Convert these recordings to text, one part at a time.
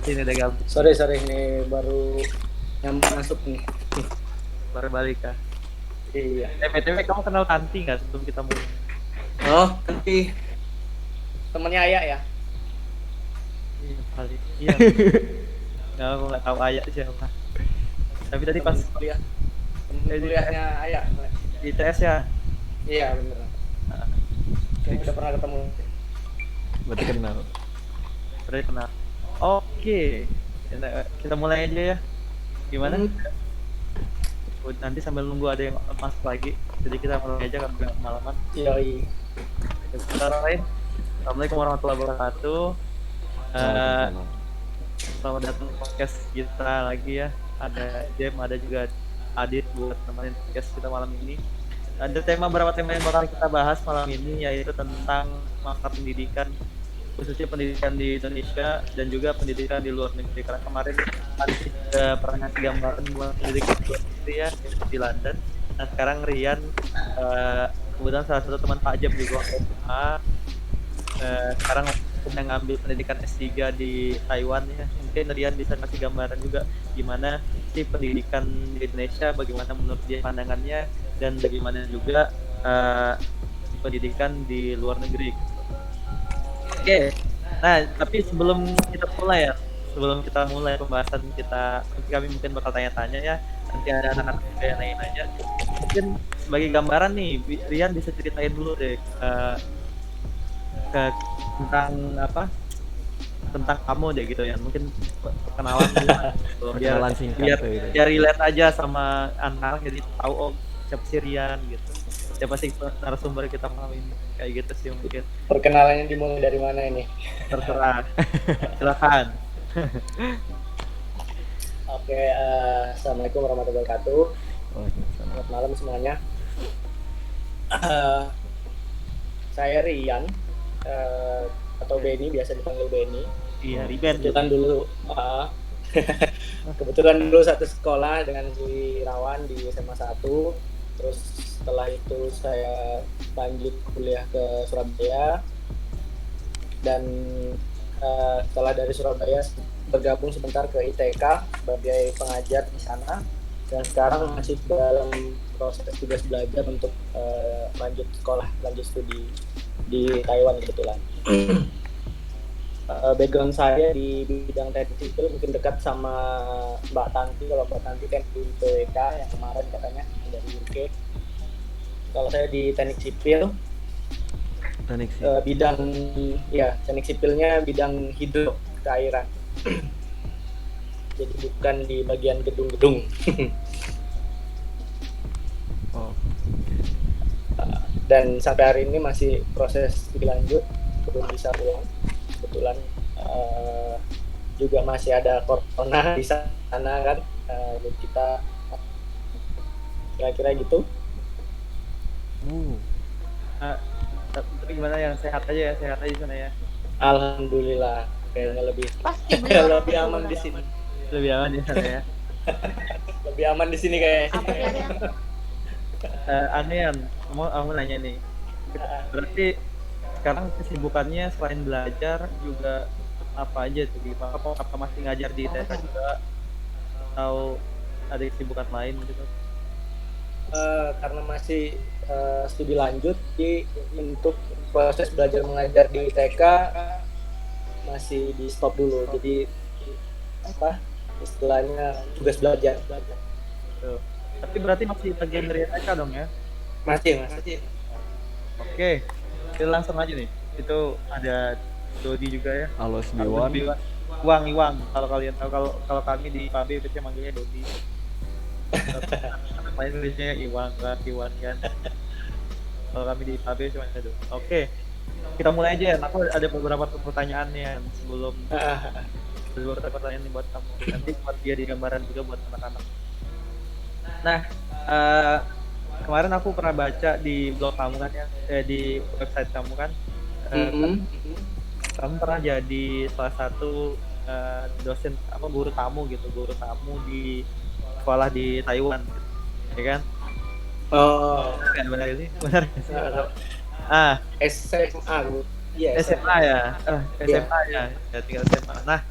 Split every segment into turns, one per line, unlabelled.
sini udah gabut.
Sorry ini baru masuk nih.
Baru balik kah?
Iya.
BTW kamu kenal Tanti nggak sebelum kita mulai?
Oh, nanti temennya Ayah ya?
Iya kali. Iya. Nggak, aku nggak tahu Ayah siapa. Tapi tadi pas
kuliah. Temen
di
kuliahnya Ayah.
di ITS ya.
Iya bener. Kayaknya udah pernah ketemu.
Berarti kenal.
Berarti kenal. Oke. Kita mulai aja ya. Gimana? Nanti sambil nunggu ada yang masuk lagi. Jadi kita mulai aja karena malaman.
Yoi.
Sebentar lain. Assalamualaikum warahmatullahi wabarakatuh. Selamat datang di podcast kita lagi ya. Ada Jem, ada juga Adit buat nemenin podcast kita malam ini. Ada beberapa tema yang bakal kita bahas malam ini, yaitu tentang masa pendidikan, khususnya pendidikan di Indonesia dan juga pendidikan di luar negeri. Karena kemarin ada pernah ngasih gambaran buat pendidikan di luar negeri ya, di London. Nah sekarang Rian, kemudian salah satu teman Pak Jem juga sekarang sedang ngambil pendidikan S3 di Taiwan ya. Mungkin Rian bisa kasih gambaran juga gimana sih pendidikan di Indonesia, bagaimana menurut dia pandangannya, dan bagaimana juga pendidikan di luar negeri. Oke. Nah, tapi sebelum kita mulai pembahasan kita, nanti kami mungkin bakal tanya-tanya ya. Nanti ada anak-anak yang nanya-nanya. Mungkin sebagai gambaran nih, Rian bisa ceritain dulu deh tentang kamu deh gitu ya, mungkin perkenalan gitu, biar relate aja sama anak, jadi tahu oh siapa sih Rian gitu, siapa sih narasumber kita malam ini, kayak gitu sih mungkin.
Perkenalannya dimulai dari mana ini?
Terserah. Silakan.
Oke, assalamualaikum warahmatullahi wabarakatuh. Selamat malam semuanya. Saya Rian, atau Benny, biasa dipanggil Benny.
Iya, Riben.
Kebetulan dulu satu sekolah dengan si Rawan di SMA 1. Terus setelah itu saya lanjut kuliah ke Surabaya. Dan setelah dari Surabaya bergabung sebentar ke ITK sebagai pengajar di sana. Dan sekarang masih dalam proses tugas belajar untuk lanjut studi di Taiwan kebetulan. Background saya di bidang teknik sipil mungkin dekat sama Mbak Tanti. Kalau Mbak Tanti kan di PWK yang kemarin katanya dari UK. Kalau saya di teknik sipil, bidang teknik sipilnya bidang hidro keairan. Jadi bukan di bagian gedung-gedung. Dan sampai hari ini masih proses dilanjut, belum bisa pulang. Kebetulan juga masih ada corona di sana kan, jadi kita kira-kira gitu.
Tapi gimana, yang sehat aja di sana ya?
Alhamdulillah, kayaknya lebih aman di sini.
Lebih aman di sana ya.
Lebih aman di sini kayaknya.
Anean, kamu nanya nih. Berarti sekarang kesibukannya selain belajar juga apa aja tuh? Apa masih ngajar di ITK juga atau ada kesibukan lain gitu?
Karena masih studi lanjut, jadi untuk proses belajar mengajar di ITK masih di stop dulu. Jadi istilahnya tugas belajar.
Tuh. Tapi berarti masih bagian dari ITK dong ya?
Masih.
Oke. Kita langsung aja nih. Itu ada Dodi juga ya.
Halo Sbiwan.
Iwang. Kalau kalian tahu, kalau kami di PAB biasanya manggilnya Dodi. Main biasanya Iwan kan. Kalau kami di PAB cuma itu. Oke. Kita mulai aja. Aku ada beberapa pertanyaan nih sebelum beberapa pertanyaan nih buat kamu. Nanti buat dia di gambaran juga buat anak-anak. Nah, kemarin aku pernah baca di blog kamu kan ya, di website kamu kan, kamu pernah jadi salah satu dosen guru tamu di sekolah di Taiwan, ya kan?
Oh,
benar ini benar.
SMA,
iya. SMA ya, SMA ya, tinggal SMA. Nah,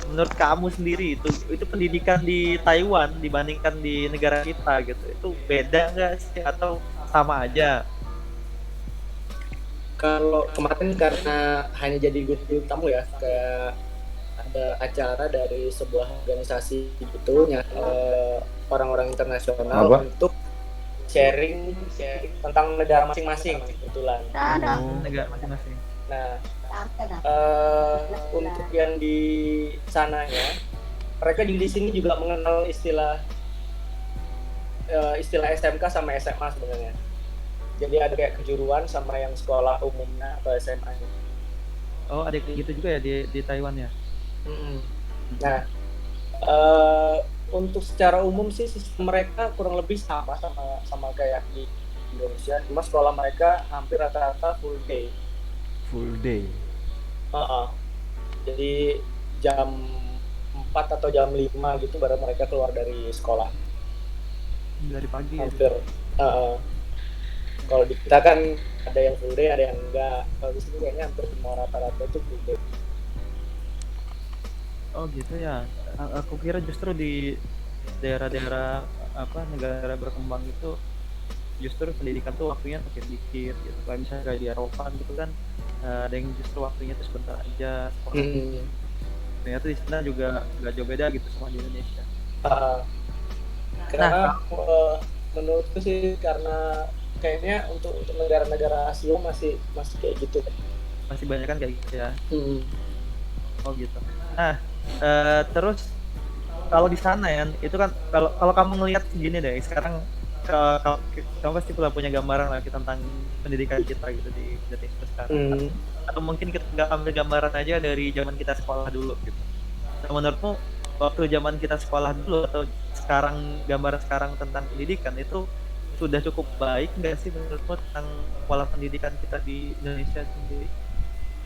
menurut kamu sendiri itu pendidikan di Taiwan dibandingkan di negara kita gitu, itu beda nggak sih atau sama aja?
Kalau kemarin karena hanya jadi guru tamu ya, kayak ada acara dari sebuah organisasi gitu, orang-orang internasional
Apa?
untuk sharing tentang negara masing-masing kebetulan.
Negara masing-masing.
Nah, untuk yang di sananya, mereka di sini juga mengenal istilah SMK sama SMA sebenarnya. Jadi ada kayak kejuruan sama yang sekolah umumnya atau SMA.
Oh, ada kayak gitu juga ya di Taiwan ya?
Nah, untuk secara umum sih sistem mereka kurang lebih sama kayak di Indonesia. Cuma sekolah mereka hampir rata-rata full day.
Full day.
Jadi jam 4 atau jam 5 gitu baru mereka keluar dari sekolah.
Dari pagi
Hampir. Kalau di kita kan ada yang full day, ada yang enggak. Kalau di sini kayaknya hampir semua rata-rata itu full day.
Oh gitu ya. Aku kira justru di daerah-daerah negara berkembang itu justru pendidikan tuh waktunya makin dikit gitu. Kayak misalnya kayak di Eropa gitu kan, ada yang justru waktunya tuh sebentar aja sekolah. Ternyata di sana juga nggak jauh beda gitu sama di Indonesia.
Karena menurutku sih karena kayaknya untuk negara-negara Asia masih kayak gitu.
Masih banyak kan kayak gitu ya. Oh gitu. Nah, terus kalau di sana ya, itu kan kalau kamu ngelihat gini deh, sekarang kamu pasti punya gambaran lagi tentang pendidikan kita gitu di Indonesia sekarang. Atau mungkin kita nggak ambil gambaran aja dari zaman kita sekolah dulu gitu. Nah, menurutmu waktu zaman kita sekolah dulu atau sekarang, gambaran sekarang tentang pendidikan itu sudah cukup baik nggak sih menurutmu tentang pola pendidikan kita di Indonesia sendiri?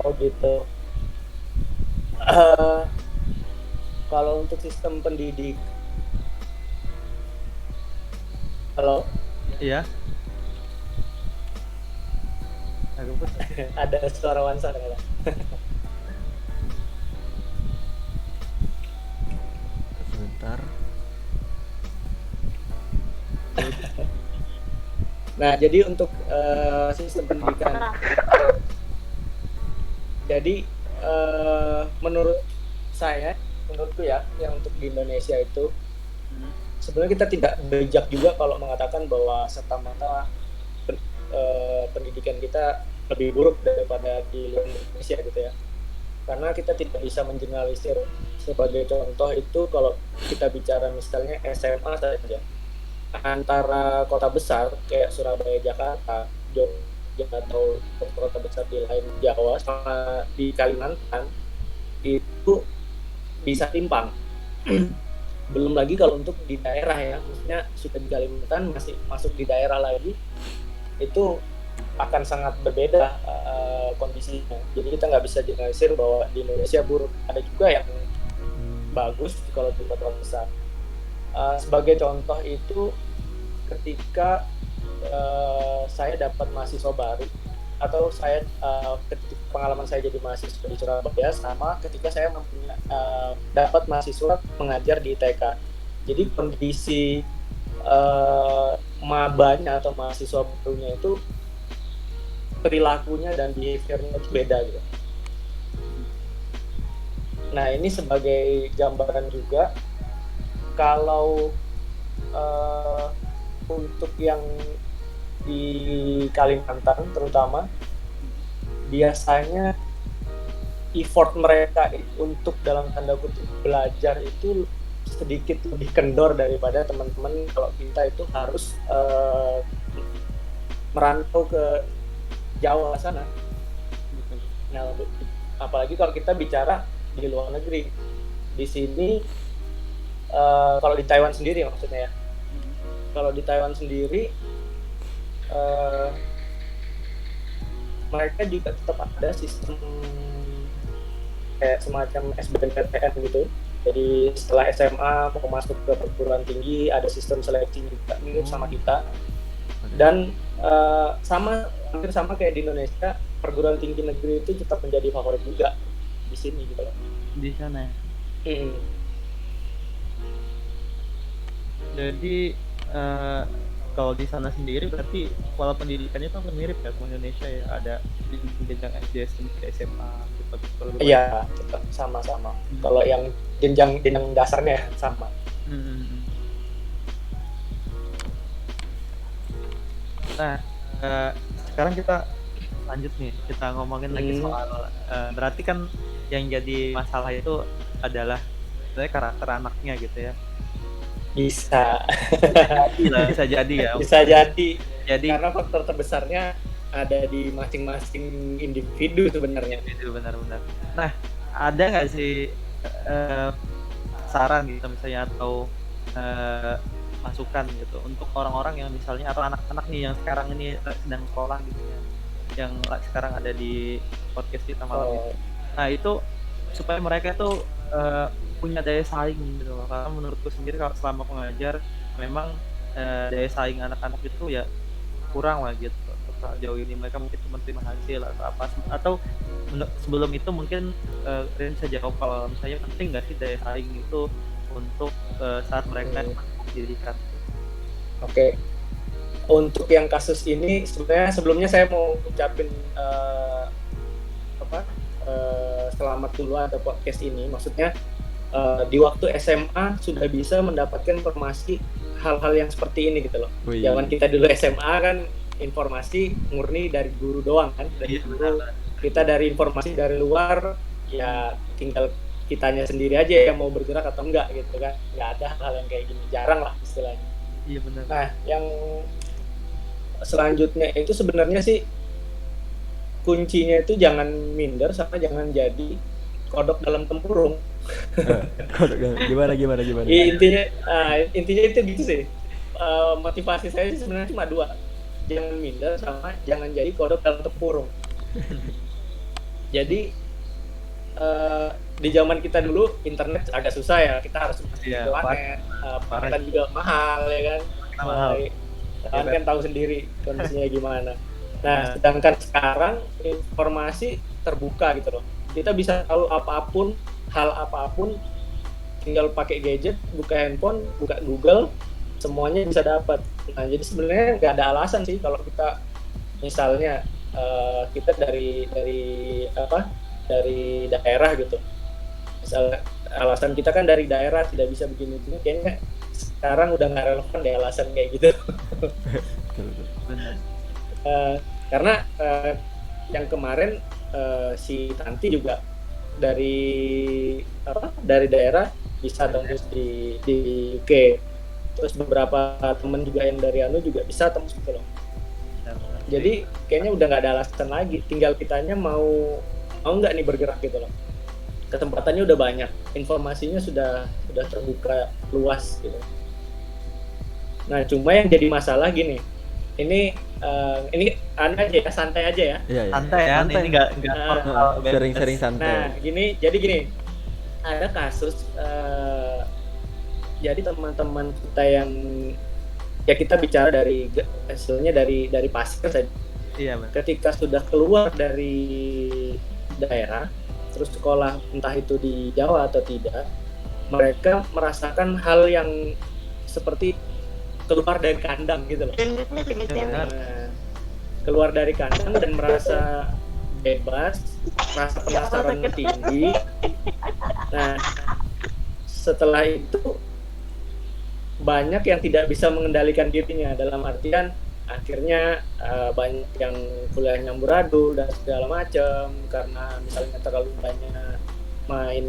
Oh gitu. Kalau untuk sistem pendidik, halo?
Iya.
Ada suara Wansa nggak?
Sebentar.
Nah, jadi untuk sistem pendidikan, jadi menurutku ya, yang untuk di Indonesia itu sebenarnya kita tidak bijak juga kalau mengatakan bahwa serta-merta pendidikan kita lebih buruk daripada di luar Indonesia gitu ya. Karena kita tidak bisa mengeneralisir. Sebagai contoh itu kalau kita bicara misalnya SMA saja, antara kota besar kayak Surabaya, Jakarta, Jogja atau kota besar di lain Jawa sama di Kalimantan itu bisa timpang. Belum lagi kalau untuk di daerah ya, maksudnya sudah di Kalimantan masih masuk di daerah lagi, itu akan sangat berbeda kondisinya. Jadi kita nggak bisa generalisir bahwa di Indonesia buruk. Ada juga yang bagus kalau di kota besar. Sebagai contoh itu ketika saya dapat mahasiswa baru, atau saya ketika pengalaman saya jadi mahasiswa di Surabaya sama ketika saya dapat mahasiswa mengajar di TK. Jadi kondisi mabanya atau mahasiswa barunya itu perilakunya dan behaviornya itu beda gitu. Nah ini sebagai gambaran juga kalau untuk yang di Kalimantan terutama biasanya effort mereka untuk dalam tanda kutip belajar itu sedikit lebih kendor daripada teman-teman kalau kita itu harus merantau ke Jawa sana. Nah, apalagi kalau kita bicara di luar negeri, di sini kalau di Taiwan sendiri maksudnya ya, kalau di Taiwan sendiri mereka juga tetap ada sistem kayak semacam SBMPTN gitu. Jadi setelah SMA mau masuk ke perguruan tinggi ada sistem seleksi juga mirip sama kita. Dan hampir sama kayak di Indonesia, perguruan tinggi negeri itu tetap menjadi favorit juga di sini gitu loh.
Di sana.
Mm.
Jadi kalau di sana sendiri berarti pola pendidikannya itu hampir mirip ya sama Indonesia ya, ada jenjang SD, SMP, SMA gitu. Kalau gue baca.
Iya, tetap sama-sama. Kalau yang jenjang dasarnya sama.
Hmm. Nah, eh, sekarang kita lanjut nih, kita ngomongin lagi soal berarti kan yang jadi masalah itu adalah sebenarnya karakter anaknya gitu ya.
Bisa
Bisa jadi ya.
bisa jadi
Jadi
karena faktor terbesarnya ada di masing-masing individu sebenarnya.
itu benar-benar. Nah, ada nggak sih saran gitu misalnya atau masukan gitu untuk orang-orang yang misalnya atau anak-anak nih yang sekarang ini sedang sekolah gitu ya, yang sekarang ada di podcast kita malam ini. Nah, itu supaya mereka tuh punya daya saing gitu loh. Karena menurutku sendiri kalau selama aku ngajar memang daya saing anak-anak itu ya kurang lah gitu. Sejauh ini mereka mungkin cuma terima hasil atau apa, atau sebelum itu mungkin Rin bisa jawab kalau misalnya penting nggak sih daya saing itu untuk saat mereka pendidikan.
Oke. Untuk yang kasus ini sebenarnya sebelumnya saya mau ucapin selamat dulu ada podcast ini. Maksudnya di waktu SMA sudah bisa mendapatkan informasi hal-hal yang seperti ini gitu loh. Zaman kita dulu SMA kan informasi murni dari guru doang kan, dari guru. Kita dari informasi dari luar ya tinggal kitanya sendiri aja yang mau bergerak atau enggak gitu kan. Nggak ada hal yang kayak gini, jarang lah istilahnya.
Iya benar.
Nah, yang selanjutnya itu sebenarnya sih kuncinya itu jangan minder sama jangan jadi kodok dalam tempurung.
Kodok gimana?
Intinya itu gitu sih. Motivasi saya sih sebenarnya cuma dua. Jangan minder sama jangan jadi kodok dalam tempurung. Jadi di zaman kita dulu internet agak susah ya, kita harus masuk ke warnet, paketan juga mahal ya kan. Kalian kan tahu sendiri kondisinya gimana. Nah, sedangkan sekarang informasi terbuka gitu loh. Kita bisa tahu apapun, hal apapun, tinggal pakai gadget, buka handphone, buka Google, semuanya bisa dapat. Nah, jadi sebenarnya nggak ada alasan sih kalau kita misalnya kita dari daerah gitu. Misalnya alasan kita kan dari daerah tidak bisa begini, kayaknya sekarang udah nggak relevan deh alasan kayak gitu. Karena yang kemarin si Tanti juga dari daerah bisa tembus di UK, terus beberapa temen juga yang dari Anu juga bisa tembus gitu loh. Jadi kayaknya udah nggak ada alasan lagi, tinggal kitanya mau nggak nih bergerak gitu loh. Kesempatannya udah banyak, informasinya sudah terbuka luas gitu. Nah, cuma yang jadi masalah gini, ini aja ya, santai aja ya.
Iya.
Santai ya, ini nggak
sering santai.
Nah, gini, ada kasus jadi teman-teman kita yang ya kita bicara dari hasilnya dari Pasir saja.
Iya, Bang.
Ketika sudah keluar dari daerah, terus sekolah entah itu di Jawa atau tidak, mereka merasakan hal yang seperti keluar dari kandang gitu loh. Keluar dari kandang dan merasa bebas, merasa penasaran tinggi. Nah, setelah itu banyak yang tidak bisa mengendalikan dirinya, dalam artian akhirnya banyak yang kuliahnya amburadul dan segala macam karena misalnya terlalu banyak main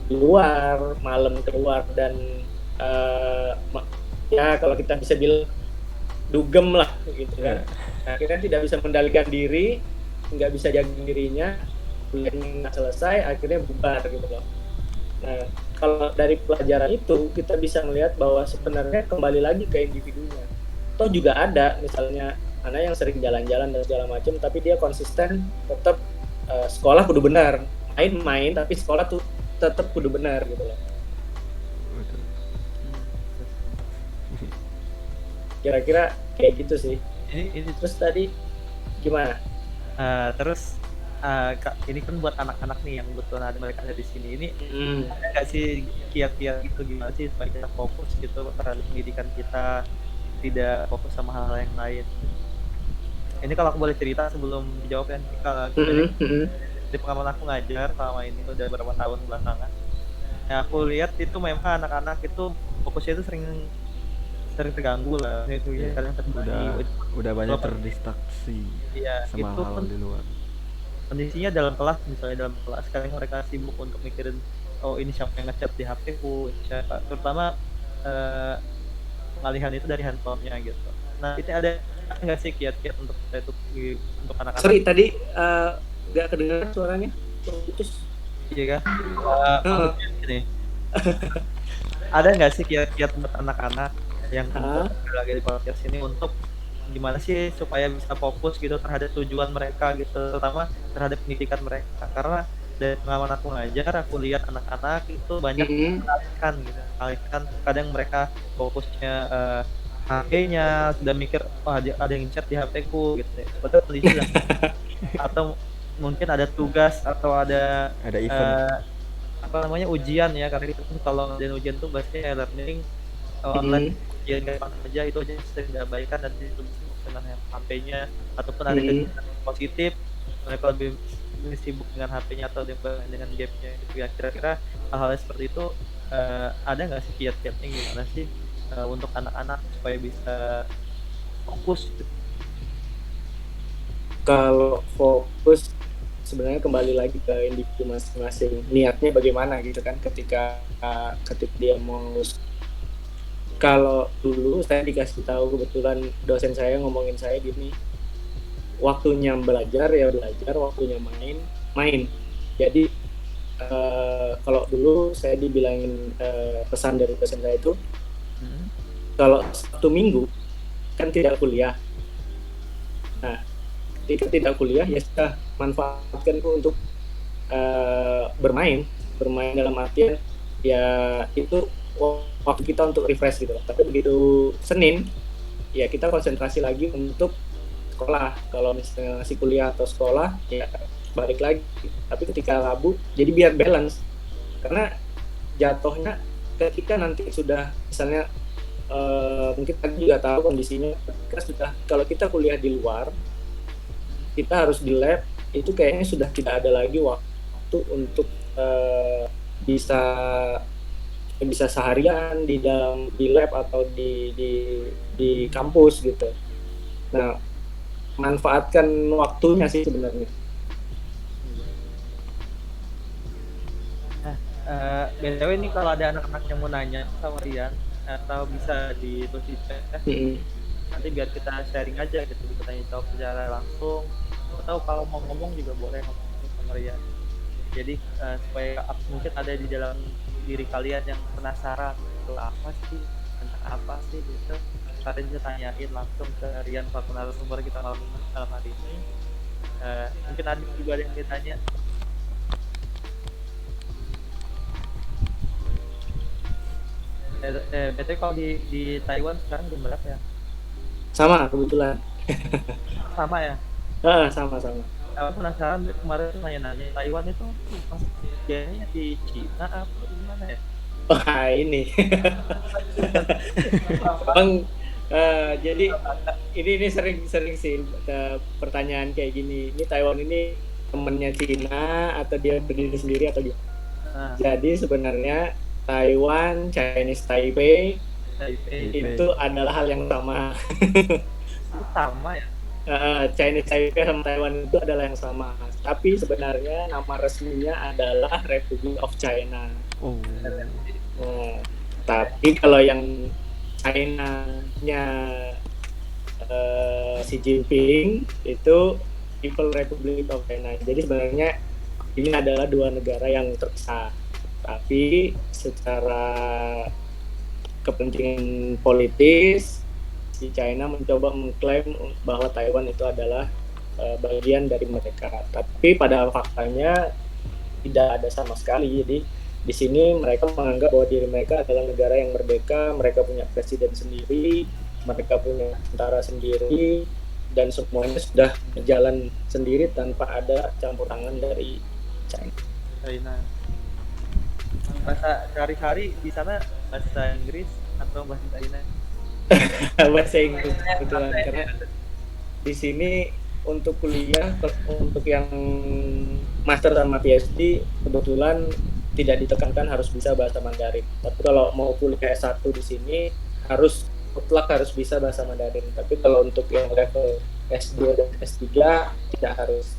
di luar, malam keluar dan ya kalau kita bisa bilang dugem lah gitu kan. Akhirnya tidak bisa mengendalikan diri, nggak bisa jaga dirinya, kuliahnya nggak selesai, akhirnya bubar gitu loh. Nah, kalau dari pelajaran itu kita bisa melihat bahwa sebenarnya kembali lagi ke individunya. Toh juga ada misalnya anak yang sering jalan-jalan dan segala macam, tapi dia konsisten tetap sekolah kudu benar, main-main tapi sekolah tuh tetap kudu benar gitu loh. Kira-kira kayak gitu sih.
Ini
Terus tadi gimana?
terus ini kan buat anak-anak nih yang kebetulan ada mereka ada di sini. Ini
Hmm.
ada nggak sih kiat-kiat gitu gimana sih supaya kita fokus gitu terhadap pendidikan kita, tidak fokus sama hal-hal yang lain? Ini kalau aku boleh cerita sebelum dijawab ya, nih, kalau
Hmm. Hmm.
dari pengalaman aku ngajar selama ini udah beberapa tahun belakangan. Yang aku lihat itu memang anak-anak itu fokusnya itu sering sering terganggu lah, itu ya
Iya.
kadang terbagi.
Udah banyak
Walaupun
terdistraksi
iya,
sama
itu
hal
pun
di luar.
kondisinya dalam kelas, misalnya dalam kelas kadang mereka sibuk untuk mikirin, oh ini siapa yang ngechat di HP ku, ini siapa, terutama eh, pengalihan itu dari handphonenya gitu. Nah itu ada nggak sih kiat-kiat untuk kita itu untuk anak-anak?
Sorry tadi nggak kedengaran suaranya. Putus.
Iya kan?
Heeh.
Maksudnya gini, ada nggak sih kiat-kiat buat anak-anak yang
Ah.
kebetulan lagi di podcast ini untuk gimana sih supaya bisa fokus gitu terhadap tujuan mereka gitu, terutama terhadap pendidikan mereka? Karena dari pengalaman aku ngajar, aku lihat anak-anak itu banyak
Hmm.
alihkan gitu, alihkan kadang mereka fokusnya HP-nya sudah mikir, wah ada yang chat di HP ku gitu ya. Padahal kondisi atau mungkin ada tugas atau ada
Ada event.
eh, apa namanya ujian ya, karena itu kan kalau ngadain ujian tuh biasanya e-learning online,
Hmm.
ujian kapan aja itu aja sering diabaikan dan ditulis dengan HP-nya, ataupun ada
Hmm.
kegiatan positif mereka lebih sibuk dengan HP-nya atau dengan game-nya gitu ya. Kira-kira hal-hal seperti itu ada nggak sih kiat-kiatnya gimana sih untuk anak-anak supaya bisa fokus gitu?
Kalau fokus sebenarnya kembali lagi ke individu masing-masing, niatnya bagaimana gitu kan ketika dia mau. Kalau dulu saya dikasih tahu, kebetulan dosen saya ngomongin saya gini, waktunya belajar ya belajar, waktunya main main. Jadi kalau dulu saya dibilangin pesan dari dosen saya itu, kalau Sabtu Minggu kan tidak kuliah. Nah, ketika tidak kuliah ya sudah manfaatkan untuk bermain dalam artian ya itu waktu kita untuk refresh gitu. Tapi begitu Senin ya kita konsentrasi lagi untuk sekolah. Kalau misalnya masih kuliah atau sekolah ya balik lagi. Tapi ketika Rabu jadi biar balance, karena jatuhnya ketika nanti sudah misalnya mungkin tadi juga tahu kondisinya, ketika sudah kalau kita kuliah di luar, kita harus di lab, itu kayaknya sudah tidak ada lagi waktu untuk bisa seharian di lab atau di kampus gitu. Nah, manfaatkan waktunya sih sebenarnya.
BTW ini kalau ada anak-anak yang mau nanya sama Rian atau bisa ditulis di chat ya, nanti biar kita sharing aja gitu, kita tanya jawab secara langsung, atau kalau mau ngomong juga boleh ngomong sama Rian. Jadi supaya mungkin ada di dalam diri kalian yang penasaran itu apa sih, tentang apa sih gitu, kalian bisa tanyain langsung ke Rian, selaku narasumber kita malam hari ini. Mungkin ada juga ada yang ditanya. BTW kalau di Taiwan sekarang jam berapa ya?
Sama kebetulan.
Sama ya?
Sama-sama.
Aku penasaran kemarin tuh nanya-nanya, Taiwan itu kayaknya di Cina apa gimana ya?
Wah ini. Bang, jadi ini sering sih pertanyaan kayak gini. Ini Taiwan ini temennya Cina atau dia berdiri sendiri atau gimana? Jadi sebenarnya Taiwan, Chinese Taipei itu adalah hal yang sama.
Sama ya?
Chinese Taipei sama Taiwan itu adalah yang sama. Tapi sebenarnya nama resminya adalah Republic of China. Tapi kalau yang China-nya Xi Jinping itu People Republic of China. Jadi sebenarnya ini adalah dua negara yang terpisah. Tapi secara kepentingan politis, si China mencoba mengklaim bahwa Taiwan itu adalah bagian dari mereka. Tapi pada faktanya tidak ada sama sekali. Jadi di sini mereka menganggap bahwa diri mereka adalah negara yang merdeka, mereka punya presiden sendiri, mereka punya tentara sendiri, dan semuanya sudah berjalan sendiri tanpa ada campur tangan dari China.
China. Bahasa sehari-hari di sana bahasa Inggris atau bahasa China?
Bahasa Inggris kebetulan, karena di sini untuk kuliah untuk yang master sama PhD kebetulan tidak ditekankan harus bisa bahasa Mandarin. Tapi kalau mau kuliah S1 di sini harus mutlak harus bisa bahasa Mandarin. Tapi kalau untuk yang level S2 dan S3 tidak harus.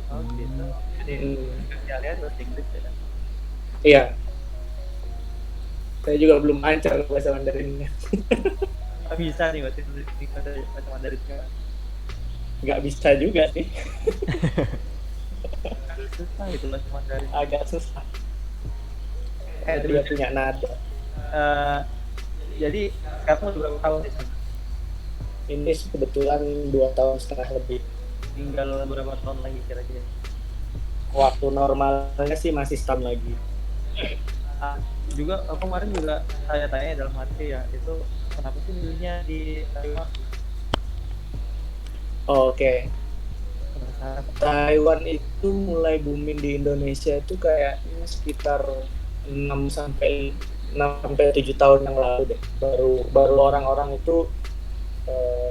Oh gitu. Jadi kalian bahasa Inggris ya?
Iya. Saya juga belum lancar bahasa Mandarinnya.
Bisa nih bahasa Mandarinnya.
Nggak bisa juga sih.
Susah itu bahasa Mandarin.
Agak susah. Dia
Terus,
punya nada.
jadi sekarang berapa tahun di sana?
Ini kebetulan 2 tahun setengah lebih.
Tinggal berapa tahun lagi kira-kira?
Waktu normalnya sih masih setahun lagi.
Juga aku kemarin juga tanya-tanya dalam hati ya, itu kenapa sih milihnya di Taiwan?
Oke.
Penasaran.
Taiwan itu mulai booming di Indonesia itu kayaknya sekitar 6 sampai 7 tahun yang lalu deh. Baru orang-orang itu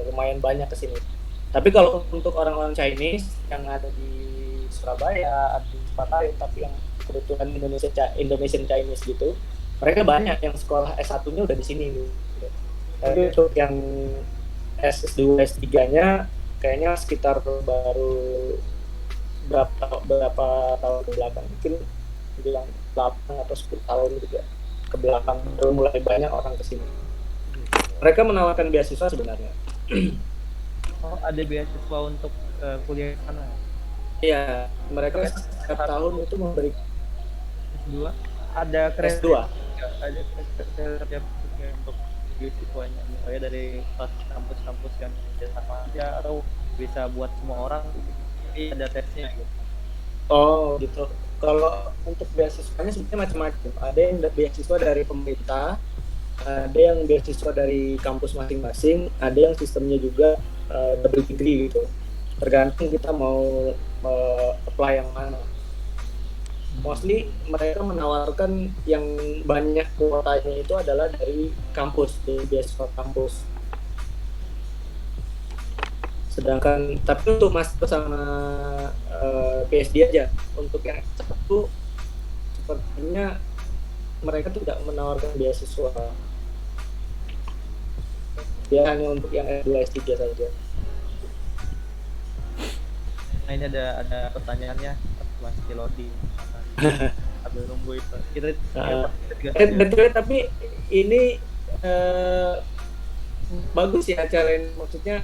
lumayan banyak kesini. Tapi kalau untuk orang-orang Chinese yang ada di Surabaya atau di Patayan, tapi yang kebetulan Indonesian Chinese gitu, mereka banyak yang sekolah S1-nya udah di sini gitu. Tapi untuk yang S2, S3-nya kayaknya sekitar baru berapa tahun ke belakang, mungkin bilang 8 atau 10 tahun juga ke belakang baru mulai banyak orang kesini. Mereka menawarkan beasiswa sebenarnya.
Oh, ada beasiswa untuk kuliah di sana?
Iya, mereka setiap tahun itu memberi
S2? Ada
S2.
Ada kriteria untuk beasiswanya, misalnya dari kampus-kampus yang sama aja atau bisa buat semua orang, tapi ada tesnya gitu.
Oh gitu. Kalau untuk beasiswanya sebenarnya macam-macam. Ada yang beasiswa dari pemerintah, ada yang beasiswa dari kampus masing-masing, ada yang sistemnya juga double degree gitu. Tergantung kita mau apply yang mana. Mostly mereka menawarkan yang banyak kuotanya itu adalah dari kampus, dari beasiswa kampus. Sedangkan tapi untuk master sama PhD aja, untuk yang satu sepertinya mereka tidak menawarkan beasiswa. Dia hanya untuk yang S2, S3 saja.
Nah ini ada pertanyaannya Mas Kilodi. Sambil nunggu itu. Kita
betul, tapi ini bagus ya acara ini, maksudnya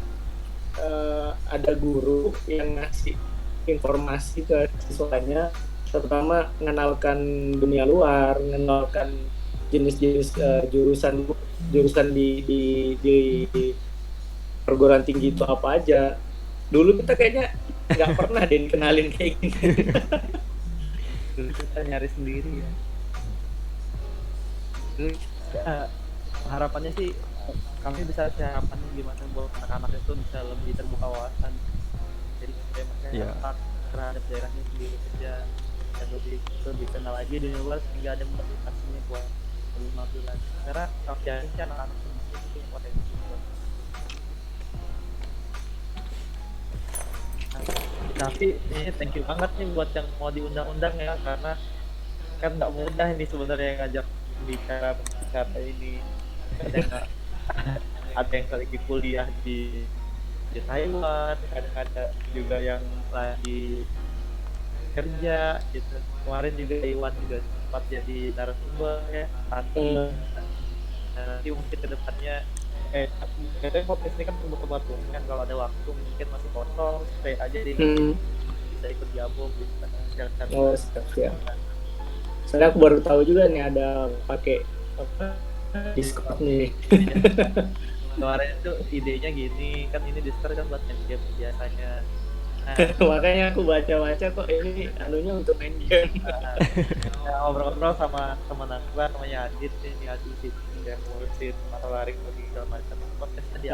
ada guru yang ngasih informasi ke siswanya, terutama mengenalkan dunia luar, mengenalkan jenis-jenis jurusan di perguruan tinggi itu apa aja. Dulu kita kayaknya nggak pernah deh kenalin kayak gini.
Dulu kita nyari sendiri ya. Terus harapannya sih kami bisa harapan gimana buat anak-anak itu bisa lebih terbuka wawasan, jadi mereka terhadap daerahnya sendiri saja dan lebih kenal lagi dunia luar, sehingga ada motivasinya buat lebih maju lagi, karena kasihan sih anak-anak itu potensi buat. Tapi ini thank you banget nih buat yang mau diundang-undang ya, karena kan nggak mudah ini sebenarnya ngajak bicara ini. Ada yang lagi kuliah di Taiwan, kadang-kadang juga yang lagi kerja gitu. Kemarin juga Iwan juga sempat jadi narasumber ya, nanti mungkin kedepannya katanya podcast ini kan tunggu kan, kalau ada waktu mungkin masih kosong, stay aja di bisa ikut gabung bisa share-share.
Oh siap. Soalnya aku baru tahu juga nih ada pakai Discord nih.
Kemarin itu idenya gini, kan ini Discord kan buat main game biasanya. Nah,
makanya aku baca-baca kok ini anunya untuk main game.
ngobrol-ngobrol sama teman aku kan, namanya Adit nih, Adit yang ngurusin masalah ring segala macam, podcastnya dia.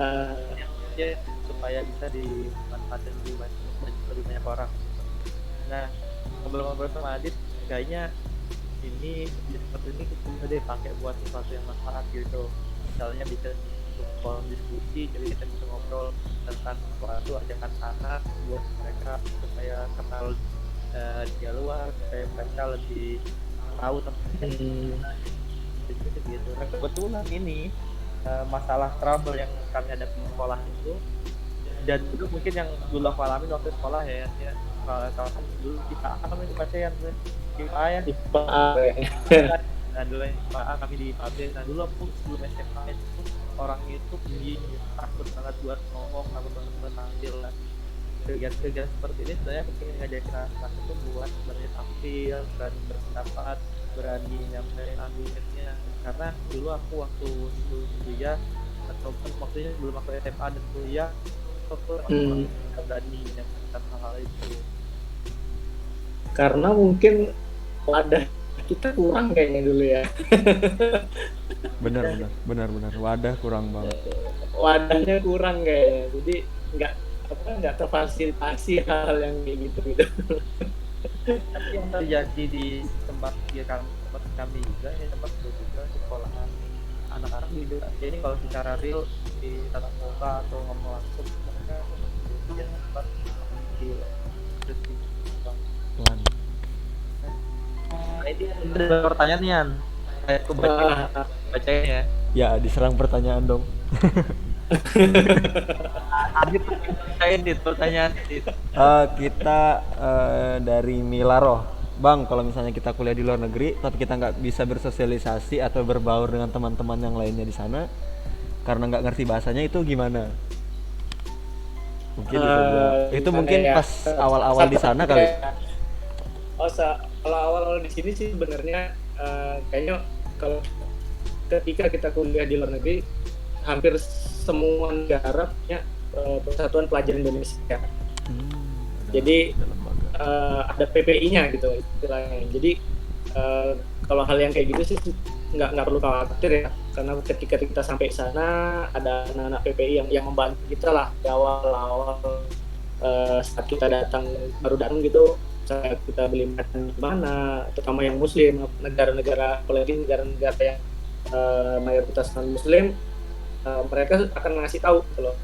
ya supaya bisa dimanfaatkan lebih banyak orang. Nah, ngobrol-ngobrol sama Adit, kayaknya ini seperti ini kita bisa deh pakai buat sesuatu yang manfaat gitu. Misalnya bisa untuk forum diskusi, jadi kita bisa ngobrol tentang sesuatu, ajakan anak buat mereka supaya kenal dia luar, supaya mereka lebih tahu tentang gitu. Nah, kebetulan ini masalah trouble yang kami hadapi di sekolah itu, dan juga mungkin yang dulu aku alami waktu sekolah ya, kalau kan dulu kita kami kepastian IPA ya,
IPA
nah dulu yang IPA kami di IPAB. Nah dulu aku sebelum SMA itu orangnya itu pendiam, takut banget buat ngomong, takut banget buat tampil. Nah, kegiatan seperti ini sebenarnya aku ingin ngajakin anak itu buat berani tampil, berani berpendapat, berani nyampein argumennya. Karena dulu aku waktu sebelum kuliah ataupun waktunya sebelum aku SMA dan kuliah, aku nggak berani menyampaikan hal-hal itu.
Karena mungkin wadah kita kurang kayaknya dulu ya.
benar wadah kurang banget.
Wadahnya kurang kayaknya, jadi nggak terfasilitasi hal yang kayak gitu.
Tapi yang terjadi di tempat kami juga, ya tempat juga sekolahan anak-anak juga. Jadi kalau secara real di tatap muka atau ngomong langsung, mereka dia sempat di
Pelan.
Nah ini ada pertanyaan nih An, aku bacain ya.
Ya, diserang pertanyaan dong.
Adit bacain dit pertanyaan dit.
Kita dari Milaro. Bang, kalau misalnya kita kuliah di luar negeri tapi kita nggak bisa bersosialisasi atau berbaur dengan teman-teman yang lainnya di sana karena nggak ngerti bahasanya, itu gimana? Mungkin itu mungkin ya, pas awal-awal di sana kali.
Kalau awal-awal di sini sih sebenarnya kayaknya kalau ketika kita kuliah di luar negeri, hampir semua negara punya Persatuan Pelajar Indonesia. Jadi ada PPI-nya gitu istilahnya. Jadi kalau hal yang kayak gitu sih nggak perlu khawatir ya, karena ketika kita sampai sana ada anak-anak PPI yang membantu kita lah di awal saat kita baru datang gitu. Saat kita beli makanan di mana, terutama yang Muslim, negara-negara apalagi negara-negara yang mayoritas non Muslim, mereka akan ngasih tahu gitu loh,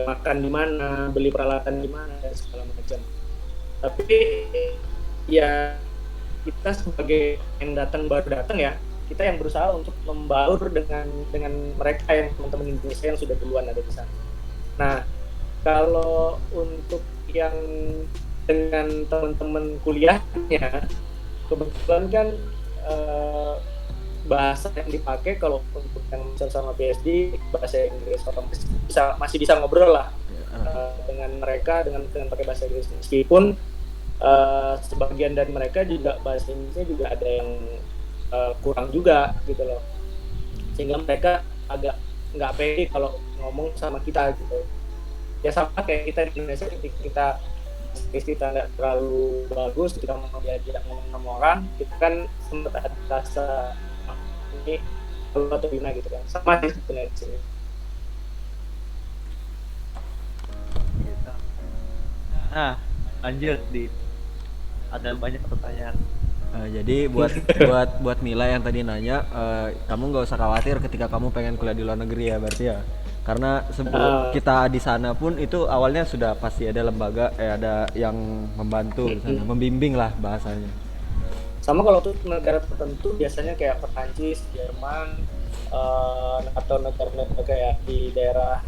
makan di mana, beli peralatan di mana dan segala macam. Tapi ya kita sebagai yang baru datang ya, kita yang berusaha untuk membaur dengan mereka yang teman-teman Indonesia yang sudah duluan ada di sana. Nah, kalau untuk yang dengan teman-teman kuliahnya, kebetulan kan bahasa yang dipakai kalau untuk yang sama PhD bahasa Inggris, otomatis masih bisa ngobrol lah dengan mereka dengan pakai bahasa Inggris, meskipun sebagian dari mereka juga bahasa Inggrisnya juga ada yang kurang juga gitu loh, sehingga mereka agak nggak pede kalau ngomong sama kita gitu. Ya sama kayak kita di Indonesia, ketika kita nggak terlalu bagus ketika mau diajak ngomong sama orang, kita kan sempat ada rasa ini atau gimana gitu kan, sama sih sebenarnya di sini.
Nah, lanjut ada banyak pertanyaan.
Jadi buat Mila yang tadi nanya, kamu nggak usah khawatir ketika kamu pengen kuliah di luar negeri ya, berarti ya. Karena sebelum kita di sana pun itu awalnya sudah pasti ada lembaga, ada yang membantu di sana, membimbing lah bahasanya.
Sama kalau untuk negara tertentu biasanya kayak Perancis, Jerman, atau negara-negara kayak di daerah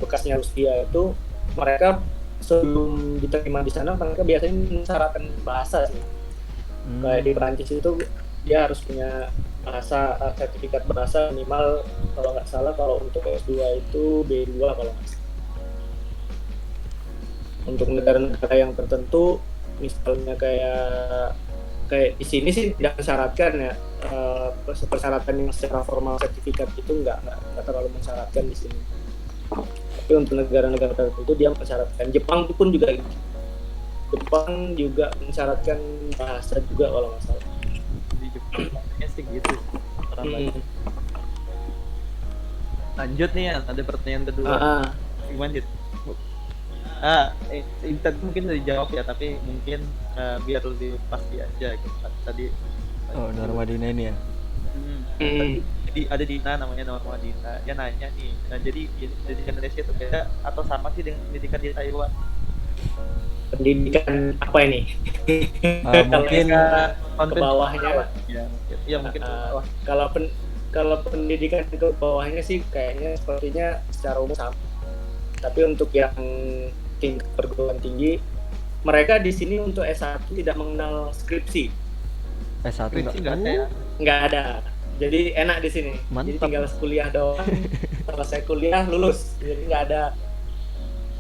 bekasnya Rusia itu, mereka sebelum diterima di sana mereka biasanya mensyaratkan bahasa sih. Kayak di Perancis itu dia harus punya bahasa, sertifikat bahasa minimal kalau nggak salah, kalau untuk S2 itu B2 kalau nggak salah. Untuk negara-negara yang tertentu misalnya kayak di sini sih tidak mensyaratkan ya, persyaratan yang secara formal sertifikat itu nggak terlalu mensyaratkan di sini. Tapi untuk negara-negara tertentu dia mensyaratkan. Jepang pun juga gitu. Jepang juga mensyaratkan bahasa juga kalau nggak salah.
Di Jepang sih gitu. Lanjut nih ya, ada pertanyaan kedua. gimana sih? Tadi mungkin udah dijawab ya, tapi mungkin biar lebih pasti aja gitu kan. Tadi
Oh, Nur Madinah ini ya.
jadi ada Dina namanya Norma Dina. Dia nanya nih, jadi pendidikan Indonesia itu beda atau sama sih dengan pendidikan di Taiwan?
Pendidikan apa ini?
Mungkin
ke bawahnya.
Ya mungkin ke bawah.
Kalau pendidikan ke bawahnya sih kayaknya sepertinya secara umum sama. Tapi untuk yang tingkat perguruan tinggi, mereka di sini untuk S1 tidak mengenal skripsi.
S1
Nggak ada ya?
Nggak ada. Jadi enak di sini. Jadi
Mantap.
tinggal kuliah doang, selesai kuliah lulus. Jadi nggak ada,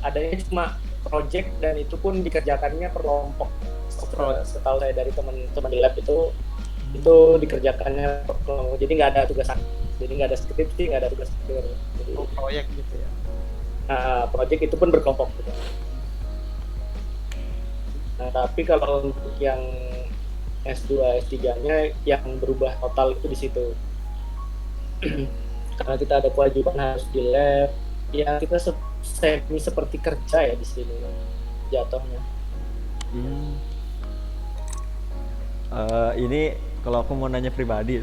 adanya cuma project dan itu pun dikerjakannya per kelompok. Setahu saya dari teman-teman di lab itu dikerjakannya per kelompok. Jadi nggak ada tugas akhir. Jadi nggak ada skripsi, nggak ada tugas akhir. Jadi
Proyek gitu ya.
project itu pun berkelompok gitu. Nah, tapi kalau untuk yang S2, S3-nya yang berubah total itu di situ. Karena kita ada kewajiban harus di lab, ya kita semi seperti kerja ya di sini jatuhnya.
Ini kalau aku mau nanya pribadi,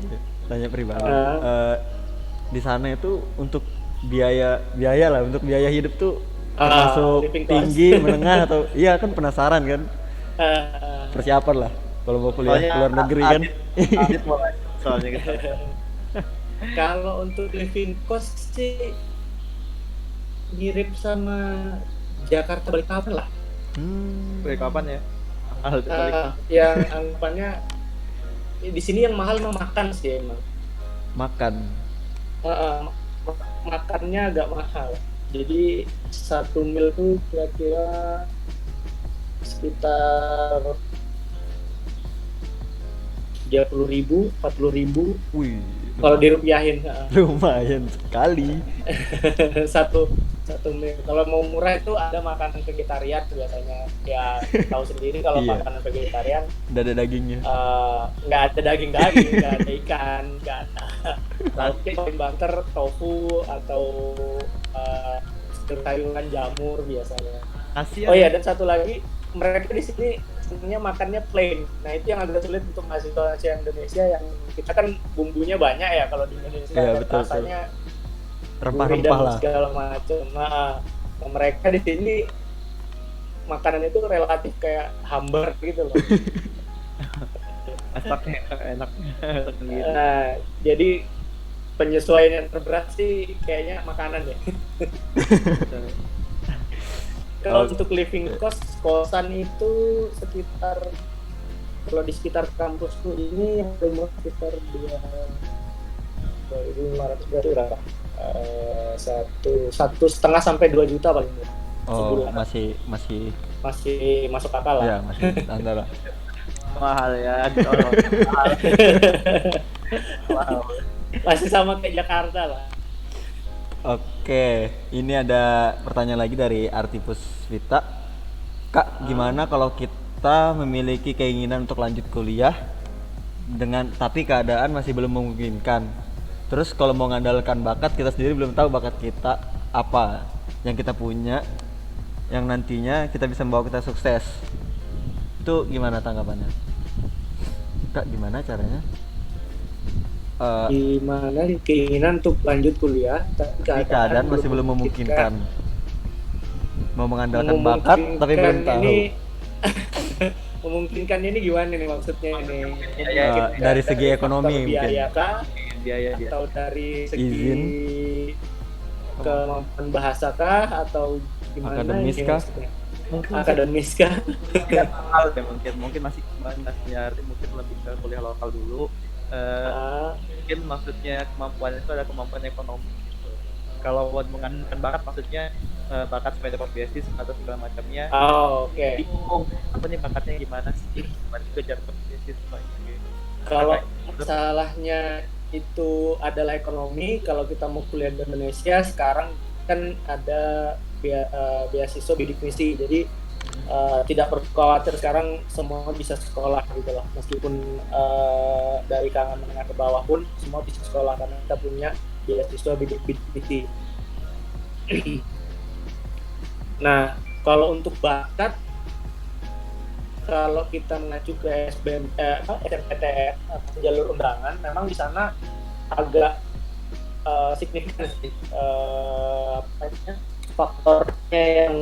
di sana itu untuk biaya lah, untuk biaya hidup tuh termasuk
living cost.
tinggi, menengah atau iya kan penasaran kan? Persiapan lah kalau mau kuliah ke luar negeri kan.
Adit mulai soalnya gitu.
Kalau untuk living cost sih mirip sama Jakarta Balikpapan lah.
Balik kapan ya? Mahal tuh balik.
Yang anggapannya di sini yang mahal memang makan sih emang.
Makan.
Makannya agak mahal. Jadi satu mil tuh kira-kira sekitar 30.000, 40.000.
Wih,
Kalau dirupiahin.
lumayan sekali.
satu mil. Kalau mau murah itu ada makanan vegetarian biasanya. Ya tahu sendiri kalau
Iya.
makanan vegetarian
Udah ada dagingnya.
nggak ada daging-daging, nggak ada ikan, nggak ada. Tapi paling banter tofu atau sayuran jamur biasanya.
Kasihan.
Oh iya, dan satu lagi, mereka di sini sebenarnya makannya plain. Nah itu yang agak sulit untuk mahasiswa Indonesia yang kita kan bumbunya banyak ya kalau di Indonesia.
Iya,
kan
betul,
rasanya
Rempah-rempah
dan
lah.
segala macam. Nah, mereka di sini makanan itu relatif kayak hamburger gitu loh.
Masaknya enak.
Jadi penyesuaian yang terberat sih kayaknya makanan ya. Kalau untuk living cost, kosan itu sekitar, kalau di sekitar kampusku ini yang paling murah sekitar 2.500 berarti berapa? 1,5 sampai 2 juta paling murah.
Oh,
sebulan.
masih
Masih masuk akal
ya
lah.
masih antara.
Mahal ya. Mahal.
Masih sama kayak Jakarta lah.
Oke, ini ada pertanyaan lagi dari Artipus Vita. Kak, gimana kalau kita memiliki keinginan untuk lanjut kuliah tapi keadaan masih belum memungkinkan? Terus kalau mau mengandalkan bakat, kita sendiri belum tahu bakat kita apa yang kita punya, yang nantinya kita bisa membawa kita sukses. Itu gimana tanggapannya? Kak, gimana caranya?
Gimana keinginan untuk lanjut kuliah tapi
keadaan masih belum memungkinkan. Mau mengandalkan bakat tapi belum tahu.
Ini memungkinkan ini gimana nih maksudnya ini?
Dari segi ekonomi mungkin.
Biaya kah?
Biaya dia.
Atau dari segi
Izin.
kemampuan bahasa kah? Atau gimana?
Akademis
ini
kah?
maksudnya? Akademis kah?
Mahal ya mungkin masih nyari mungkin lebih ke kuliah lokal dulu. Mungkin maksudnya kemampuan itu ada kemampuan ekonomi gitu. Kalau buat mengandalkan bakat maksudnya bakat supaya dapat beasiswa atau segala macamnya.
Oke.
Bingung apa nih bakatnya gimana sih? Gimana juga cara dapat beasiswa gitu.
Kalau masalahnya itu adalah ekonomi, kalau kita mau kuliah di Indonesia sekarang kan ada beasiswa bidik misi, jadi tidak perlu khawatir, sekarang semua bisa sekolah gitu loh, meskipun dari kalangan menengah ke bawah pun semua bisa sekolah karena kita punya beasiswa bidik misi. Nah, kalau untuk bakat, kalau kita mengacu ke SNMPTN atau jalur undangan, memang di sana agak signifikan sih faktornya yang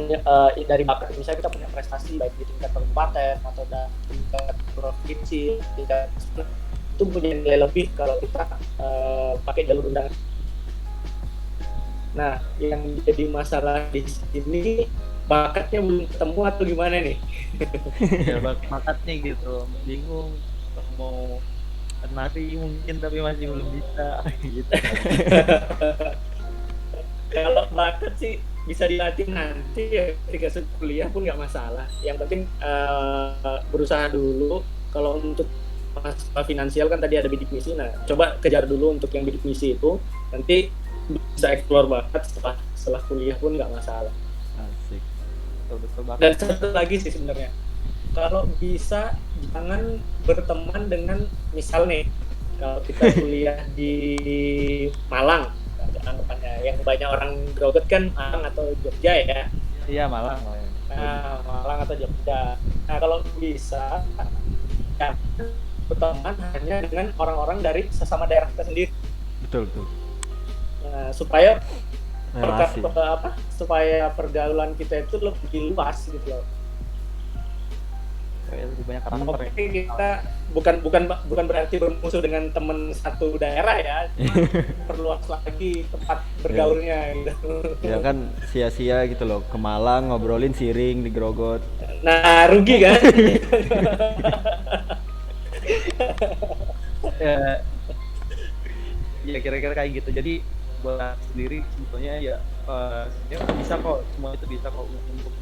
dari bakat. Misalnya kita punya prestasi baik di tingkat kabupaten atau di tingkat provinsi, tingkat itu punya nilai lebih kalau kita pakai jalur undangan. Nah, yang jadi masalah di sini bakatnya belum ketemu atau gimana nih?
Ya bakatnya gitu, bingung mau nari mungkin tapi masih belum bisa gitu.
Kalau bakat sih bisa dilatih nanti ya, ketika kuliah pun nggak masalah. Yang penting berusaha dulu. Kalau untuk masalah finansial kan tadi ada bidik misi, nah coba kejar dulu untuk yang bidik misi itu, nanti bisa explore bakat setelah kuliah pun nggak masalah.
Asik.
Betul banget.
Dan satu lagi sih sebenarnya, kalau bisa jangan berteman dengan, misal nih kalau kita kuliah di Malang, anggapannya yang banyak orang groget kan Malang atau Jogja ya.
Iya Malang.
Nah, Malang atau Jogja. Nah, kalau bisa ya, berteman hanya dengan orang-orang dari sesama daerah kita sendiri.
Betul.
Nah, supaya
Relasi.
supaya pergaulan kita itu lebih luas gitu loh.
Lebih banyak karakter.
Oke, kita bukan berarti bermusuh dengan teman satu daerah ya, perluas lagi tempat bergaulnya gitu.
Ya kan sia-sia gitu loh, ke Malang ngobrolin siring di Grogot.
Nah, rugi kan?
Ya kira-kira kayak gitu. Jadi buat sendiri sebetulnya ya bisa kok, semua itu bisa kok untuk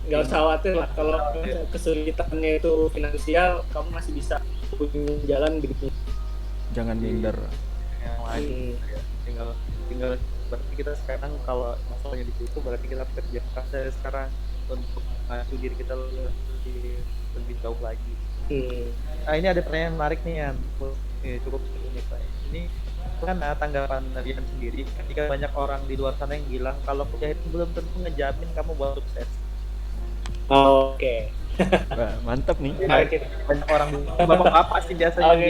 Nggak usah khawatir lah kalau kesulitannya itu finansial, kamu masih bisa punya jalan begitu.
Jangan minder.
yang lain. Ya, tinggal berarti kita sekarang kalau masalahnya di situ berarti kita kerja keras dari sekarang untuk maju diri kita lebih jauh lagi. Nah ini ada pertanyaan menarik nih Yan, cukup unik Pak. Ini kan tanggapan Rian sendiri ketika banyak orang di luar sana yang bilang kalau kuliah itu belum tentu ngejamin kamu buat sukses.
Oke.
Wah, mantap nih.
Banyak orang bapak-bapak sih biasanya.
Oke.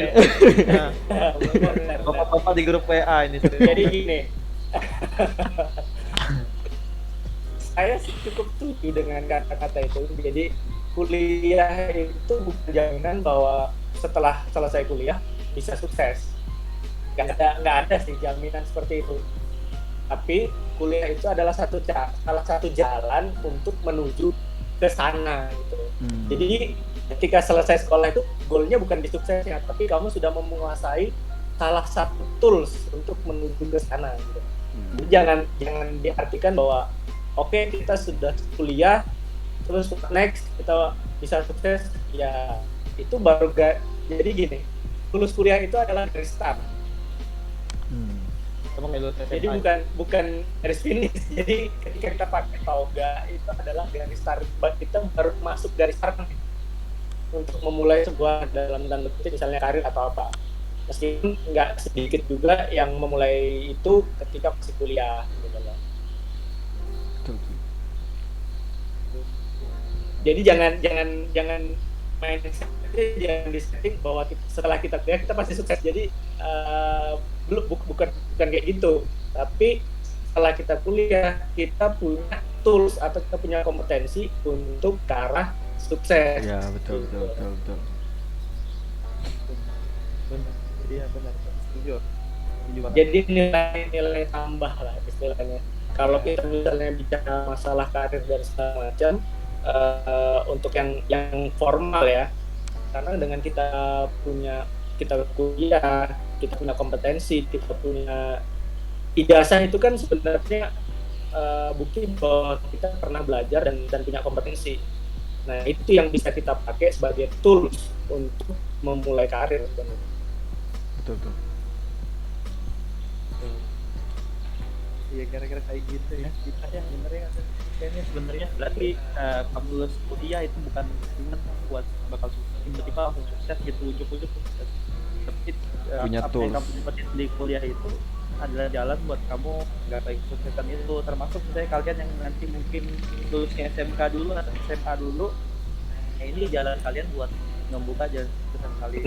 Nah, bapak-bapak di grup WA ini.
Jadi gini, saya sih cukup setuju dengan kata-kata itu. Jadi kuliah itu bukan jaminan bahwa setelah selesai kuliah bisa sukses. Nggak ada sih jaminan seperti itu. Tapi kuliah itu adalah salah satu jalan untuk menuju ke sana gitu. Jadi ketika selesai sekolah itu goalnya bukan di suksesnya, tapi kamu sudah menguasai salah satu tools untuk menuju ke sana gitu. Jadi jangan diartikan bahwa oke, kita sudah kuliah terus next kita bisa sukses, ya itu baru jadi gini, lulus kuliah itu adalah garis start. Jadi bukan garis finish. Jadi ketika kita pakai toga itu adalah garis start, kita baru masuk garis start untuk memulai sebuah dalam tanda kutip misalnya karir atau apa. Meskipun nggak sedikit juga yang memulai itu ketika masih kuliah gitu loh. Jadi jangan main jangan disetting bahwa setelah kita kuliah kita pasti sukses. Jadi bukan kayak gitu. Tapi setelah kita kuliah kita punya tools atau kita punya kompetensi untuk ke arah sukses.
Ya betul.
Iya benar. Setuju.
Jadi nilai tambah lah istilahnya. Kalau kita misalnya bicara masalah karir dan segala macam, untuk yang formal ya, karena dengan kita kuliah, kita punya kompetensi, kita punya ijazah, itu kan sebenarnya bukti bahwa kita pernah belajar dan punya kompetensi. Nah itu yang bisa kita pakai sebagai tools untuk memulai karir sebenarnya.
Betul.
Iya kira-kira kayak gitu ya. Kita ya benernya kayaknya sebenarnya berarti kamu lulus kuliah itu bukan cuma buat bakal tiba-tiba langsung sukses gitu ujuk-ujuk sukses. Tapi
Punya
apa
tools.
yang kamu dapetin di kuliah itu adalah jalan buat kamu gapai kesuksesan itu, termasuk misalnya kalian yang nanti mungkin lulusnya SMK dulu atau SMA dulu, nah ini jalan kalian buat membuka jalan kesuksesan kalian.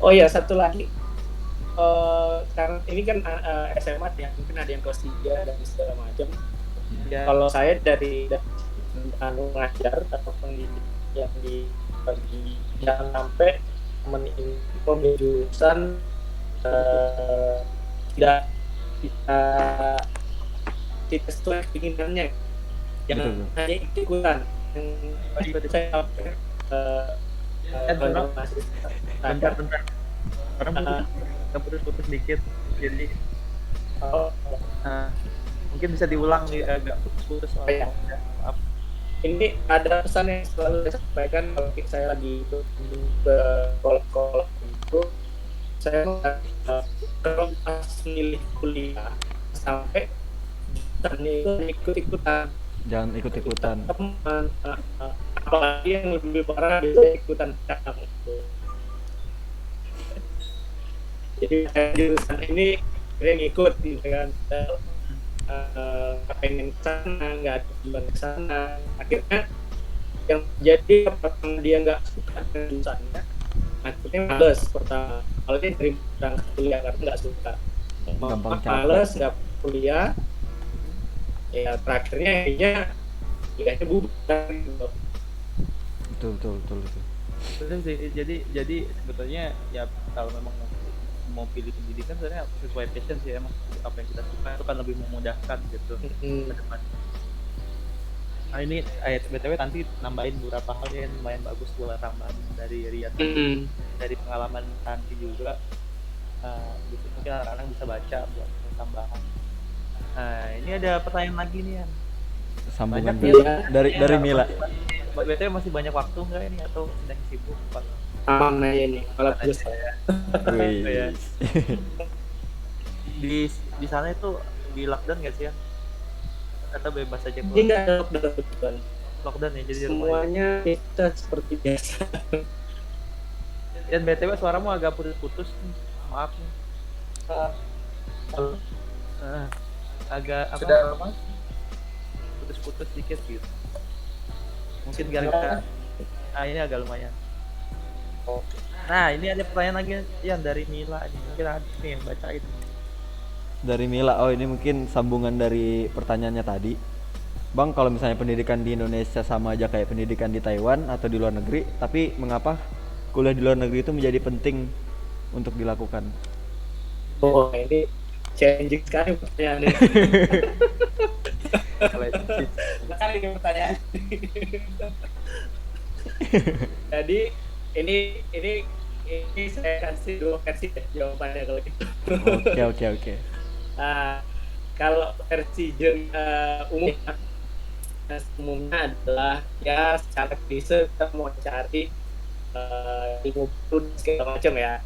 Oh ya, satu lagi, karena ini kan SMA ya, mungkin ada yang kelas 3 dan segala macam.
Ya,
Kalau saya dari ngajar atau pendidik yang dibagi, jangan sampai teman ini memilih jurusan tidak sesuai keinginannya, jangan
Betul.
hanya ikutan yang saya sampai
bentar. Karena putus dikit, jadi mungkin bisa diulang nih, agak putus soalnya. Maaf.
Ini ada pesan yang selalu saya sampaikan kalau saya lagi ikut ke sekolah-sekolah itu, saya kalau pas milih kuliah sampai dan itu ikut-ikutan,
Jangan ikut-ikutan.
teman, apalagi yang lebih parah biasanya ikutan cadang gitu. Jadi jurusan ini saya ngikut gitu kan, pengen kesana, nggak ada tujuan kesana, akhirnya yang jadi pertama dia nggak suka dengan jurusannya, akhirnya males pertama. Kalau dia dari berangkat kuliah karena nggak suka,
Gampang capek.
males nggak kuliah, ya terakhirnya kuliahnya bubar gitu.
Betul.
Betul sih, jadi sebetulnya ya kalau memang mau pilih pendidikan sebenarnya sesuai passion sih, emang apa yang kita suka itu kan lebih memudahkan gitu ke depan. Nah ini BTW nanti nambahin beberapa hal yang lumayan bagus buat tambahan dari Riyad, dari pengalaman nanti juga, gitu. Mungkin anak-anak bisa baca buat tambahan. Nah ini ada pertanyaan lagi nih Yan.
Sambungan
Banyak
dari Mila.
BTW masih banyak waktu nggak ini atau sedang sibuk Pak?
Aman aja nih kalau terus
Wih.
Ya. Di sana itu di lockdown nggak sih ya? Atau bebas aja
ini
keluar?
nggak ada lockdown,
Lockdown ya, jadi di rumah.
semuanya kita seperti biasa.
Dan BTW suaramu agak putus-putus, maaf nih. Agak apa?
Sudah lama?
Putus-putus dikit gitu. Mungkin gara-gara ini agak lumayan. Nah ini ada pertanyaan lagi yang dari Mila nih, mungkin ada nih yang bacain.
Dari Mila. Oh, ini mungkin sambungan dari pertanyaannya tadi. Bang, kalau misalnya pendidikan di Indonesia sama aja kayak pendidikan di Taiwan atau di luar negeri, tapi mengapa kuliah di luar negeri itu menjadi penting untuk dilakukan?
Oh, ini challenging sekali pertanyaannya. Sekali pertanyaan. Jadi ini saya kasih dua versi ya jawabannya kalau gitu.
Oke.
Kalau versi umumnya adalah ya secara klise kita mau cari ilmu baru segala macam ya,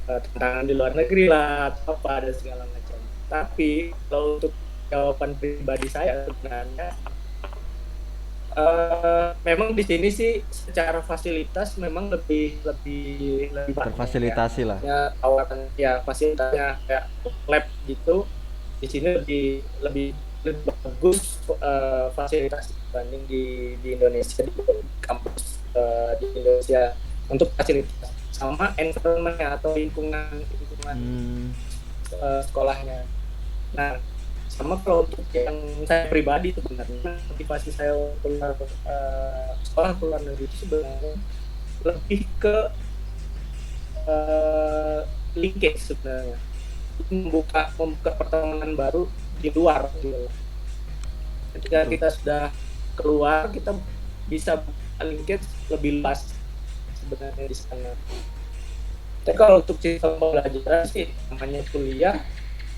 tantangan di luar negeri lah atau apa dan segala macam. Tapi kalau untuk jawaban pribadi saya sebenarnya memang di sini sih secara fasilitas memang lebih banyak,
Terfasilitasi lah.
ya tawaran ya fasilitasnya kayak lab gitu di sini lebih bagus fasilitas dibanding di Indonesia, di kampus di Indonesia untuk fasilitas sama environment-nya atau lingkungan sekolahnya. Nah, sama kalau untuk yang saya pribadi sebenarnya motivasi saya untuk sekolah ke luar negeri itu sebenarnya lebih ke linkage sebenarnya, membuka pertemanan baru di luar gitu. Ketika kita sudah keluar kita bisa linkage lebih luas sebenarnya di sana. Tapi kalau untuk sistem pembelajaran sih namanya kuliah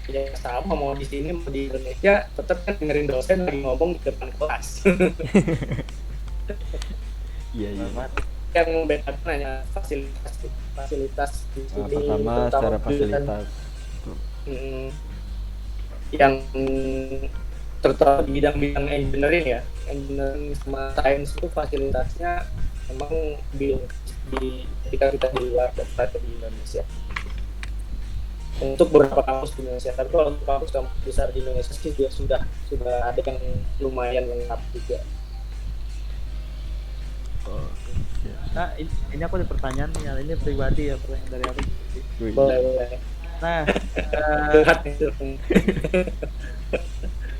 ya sama, mau di sini mau di Indonesia tetap kan dengerin dosen lagi ngomong di depan kelas.
Iya.
Yang membedakan hanya fasilitas di sini.
Pertama secara fasilitas.
Yang terutama di bidang-bidang engineering ya, engineering sama sains itu fasilitasnya memang ketika kita di luar daripada di Indonesia. untuk beberapa kampus di Indonesia. Tapi kalau untuk kampus-kampus besar di Indonesia sih juga sudah ada yang lumayan lengkap juga.
Nah, ini aku ada pertanyaan nih, ini pribadi ya, pertanyaan dari aku.
Wih.
Boleh.
Nah,
Curhat itu.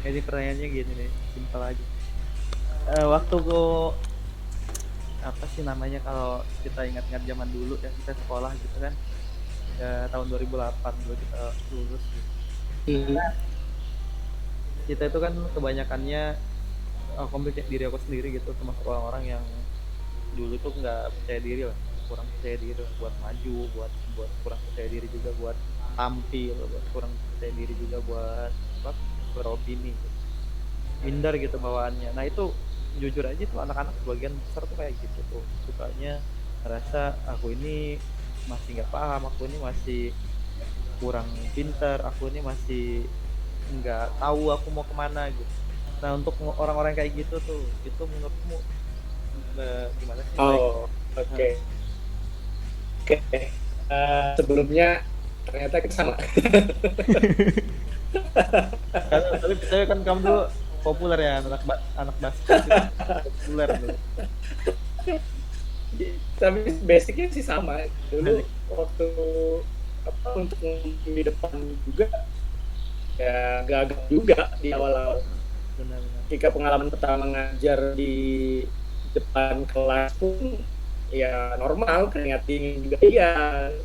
ini pertanyaannya gini nih, simpel aja. Waktu apa sih namanya kalau kita ingat-ingat zaman dulu ya, kita sekolah gitu kan, tahun 2008 dulu kita lulus gitu. Kita itu kan kebanyakannya kompleks diri aku sendiri gitu, termasuk orang-orang yang dulu tuh nggak percaya diri lah, kurang percaya diri buat maju, buat kurang percaya diri juga buat tampil, buat kurang percaya diri juga buat apa, beropini gitu. Minder gitu bawaannya. Nah itu jujur aja tuh anak-anak sebagian besar tuh kayak gitu tuh, sukanya ngerasa aku ini masih nggak paham, aku ini masih kurang pinter, aku ini masih nggak tahu aku mau kemana gitu. Nah untuk orang-orang kayak gitu tuh, itu menurutmu gimana sih?
Oh, oke. Oke. Sebelumnya ternyata kita sama.
Tapi kan kamu dulu populer ya, anak basket gitu. Populer dulu.
Tapi basicnya sih sama. Dulu waktu apa untuk di depan juga ya gagal juga di awal-awal.
Benar-benar.
Ketika pengalaman pertama ngajar di depan kelas pun ya normal, keringat dingin juga iya,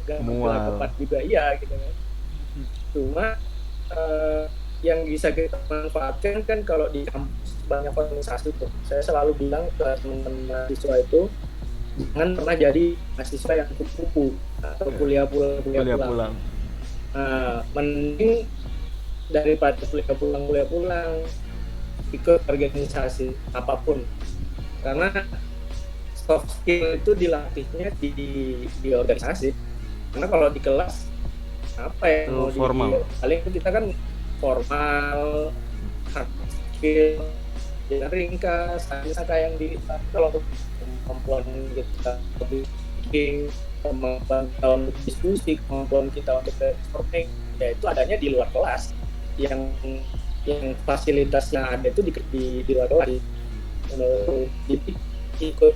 gagal tepat juga iya gitu kan. Cuma yang bisa kita manfaatkan kan kalau di kampus banyak organisasi tuh. Saya selalu bilang ke teman-teman mahasiswa itu jangan pernah jadi mahasiswa yang kupu-kupu atau kuliah pulang. Mending daripada kuliah pulang ikut organisasi apapun, karena soft skill itu dilatihnya di organisasi. Karena kalau di kelas apa ya mau
formal.
Paling kita kan formal, hard skill, yang ringkas, hanya kayak yang di kalau untuk kemampuan kita speaking, kemampuan kita untuk diskusi, kemampuan kita untuk brainstorming, ya itu adanya di luar kelas. Yang fasilitasnya ada itu di luar kelas. Jadi ikut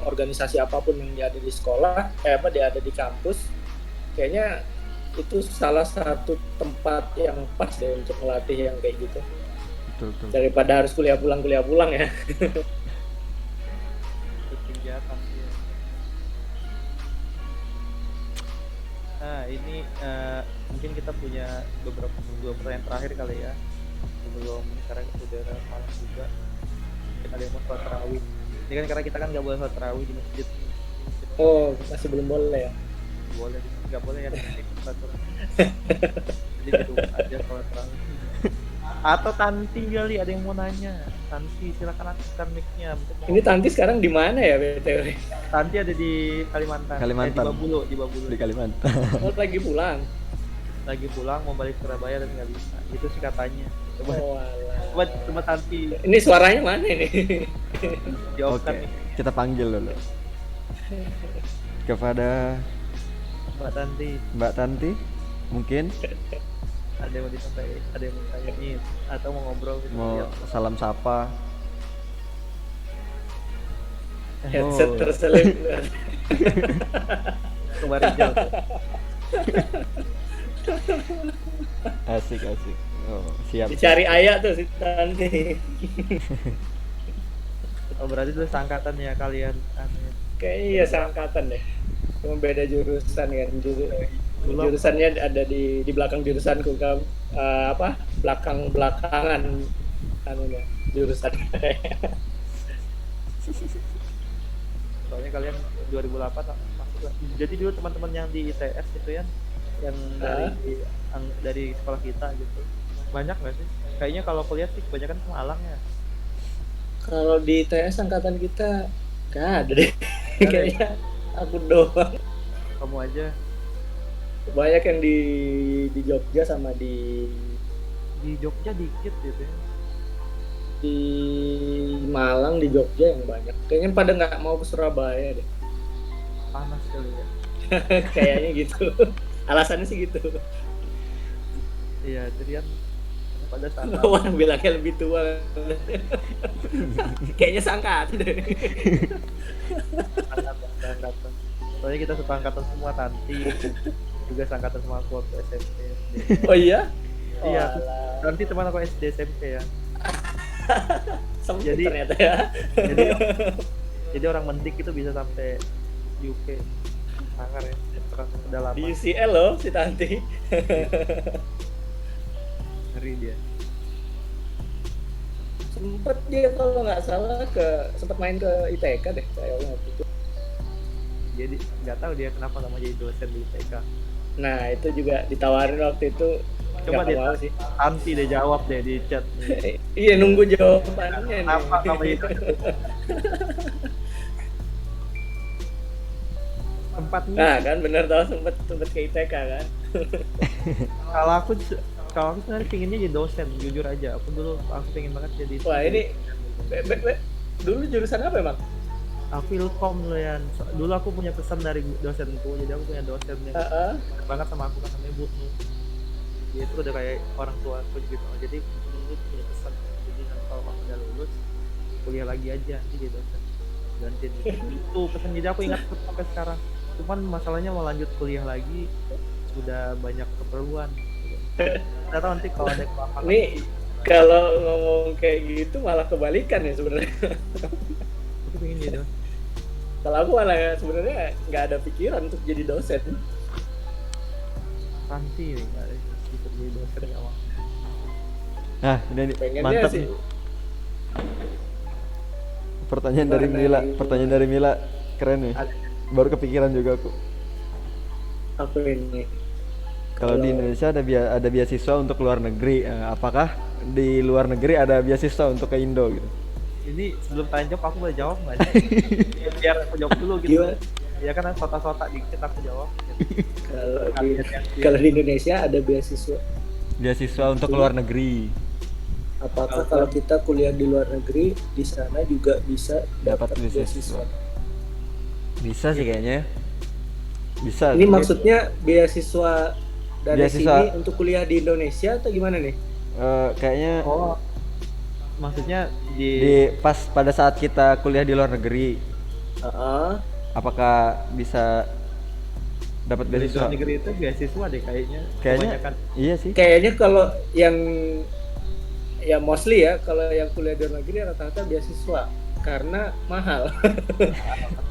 organisasi apapun yang ada di sekolah, dia ada di kampus, kayaknya itu salah satu tempat yang pas deh untuk melatih yang kayak gitu.
Betul.
Daripada harus kuliah pulang ya.
Kegiatan ya. Nah ini mungkin kita punya dua pertanyaan terakhir kali ya, sebelum sekarang udah malam juga. Mungkin ada yang mau sholat tarawih. Ini kan karena kita kan nggak boleh sholat tarawih di masjid.
Oh, masih belum boleh ya?
Boleh, nggak boleh ya di masjid peraturan. Jadi di rumah aja sholat tarawih. Atau Tanti kali ada yang mau nanya. Tanti silakan aktifkan mic-nya.
Ini Tanti sekarang di mana ya BTW?
Tanti ada di Kalimantan. Di Babulu.
Di Kalimantan.
Oh, lagi pulang.
Lagi pulang mau balik ke Surabaya tapi nggak bisa. Itu sih katanya. Coba Tanti.
Ini suaranya mana ini?
Jawabkan
Oke,
nih.
kita panggil dulu kepada Mbak Tanti, mungkin
ada yang mau disampaikan, ada yang mau ditanyain atau mau ngobrol gitu.
mau salam sapa.
Headset terselip.
Kemarin jauh.
Asik. Oh, siap.
Dicari ayah tuh si Tanti.
Oh berarti itu seangkatan ya kalian.
Kayaknya iya seangkatan deh. Cuma beda jurusan kan. Jurusannya ada di belakang jurusanku kan. Belakang-belakangan jurusan.
Soalnya kalian 2008 masuk. Jadi dulu teman-teman yang di ITS itu ya, yang dari sekolah kita gitu. Banyak nggak sih? Kayaknya kalau kuliah sih kebanyakan Malang ya.
Kalau di ITS angkatan kita nggak ada deh. Kayaknya aku doang.
Kamu aja.
Banyak yang di Jogja sama di
Jogja dikit gitu ya.
Di Malang, di Jogja yang banyak. Kayaknya pada nggak mau ke Surabaya deh.
panas kali ya.
Kayaknya gitu. Alasannya sih gitu.
Iya, jadi kan pada saat
Orang bilangnya lebih tua. Kayaknya seangkatan deh.
angkatan. Soalnya kita satu angkatan semua, Tanti juga seangkatan sama aku waktu SMP. SD.
Oh iya?
Iya,
Oh, alah.
Tanti teman aku SD SMP ya.
Sempit
Jadi-
ternyata ya.
Jadi orang mendik itu bisa sampai UK. Sangar ya, orang udah lama.
Di UCL loh si Tanti.
Ngeri dia.
Sempet dia kalau nggak salah sempet main ke ITK deh kayaknya waktu itu.
Jadi nggak tahu dia kenapa nggak mau jadi dosen di ITK.
Nah itu juga ditawarin waktu itu.
Coba
Nggak
dia
mau sih.
Tanti dia jawab deh di chat.
Iya nunggu jawabannya nih.
Kenapa kamu itu? Tempatnya
Nah kan bener tau sempet ke ITK kan.
kalau aku sebenarnya pinginnya jadi dosen, jujur aja. Aku pengen banget jadi.
Wah ini dulu jurusan apa emang?
Aku ilkom loh ya. Dulu aku punya pesan dari dosenku, jadi aku punya dosen yang
Heeh.
dekat banget sama aku kan, namanya Bu Nu. Dia itu udah kayak orang tua aku gitu. Jadi dulu punya pesan. Jadi nanti kalau aku udah lulus, kuliah lagi aja nanti jadi dosen. Gantiin itu pesan, jadi aku ingat sampai sekarang. Cuman masalahnya mau lanjut kuliah lagi udah banyak keperluan. Nggak tahu nanti kalau ada apa-apa.
Nih kalau ngomong kayak gitu malah kebalikan ya sebenarnya.
Aku pengen jadi dosen.
Kalau aku malah sebenarnya nggak ada pikiran untuk jadi dosen.
Tanti nih, nggak ada bisa jadi dosen ya awal.
Nah, ini
Pengennya
mantap
sih.
nih. Pertanyaan dari Mila keren nih. Baru kepikiran juga aku.
Apa ini?
Kalau di Indonesia ada beasiswa untuk luar negeri, apakah di luar negeri ada beasiswa untuk ke Indo gitu?
Ini sebelum tanya jawab aku boleh jawab nggak sih? Biar aku jawab dulu gitu.
Gimana?
Ya kan sota-sota dikit aku jawab.
Kalau di Indonesia ada beasiswa.
Beasiswa untuk luar negeri.
Apakah kalau kita kuliah di luar negeri di sana juga bisa dapat
Dapat beasiswa.
beasiswa?
Bisa sih kayaknya. Bisa.
Ini maksudnya beasiswa dari
Beasiswa.
sini untuk kuliah di Indonesia atau gimana nih?
Kayaknya
Oh, maksudnya
di pada saat kita kuliah di luar negeri,
Heeh.
apakah bisa dapat
di
beasiswa?
luar negeri itu beasiswa deh kayaknya.
Kayaknya
Kebanyakan.
iya sih.
Kayaknya kalau yang ya mostly ya kalau yang kuliah di luar negeri rata-rata beasiswa karena mahal.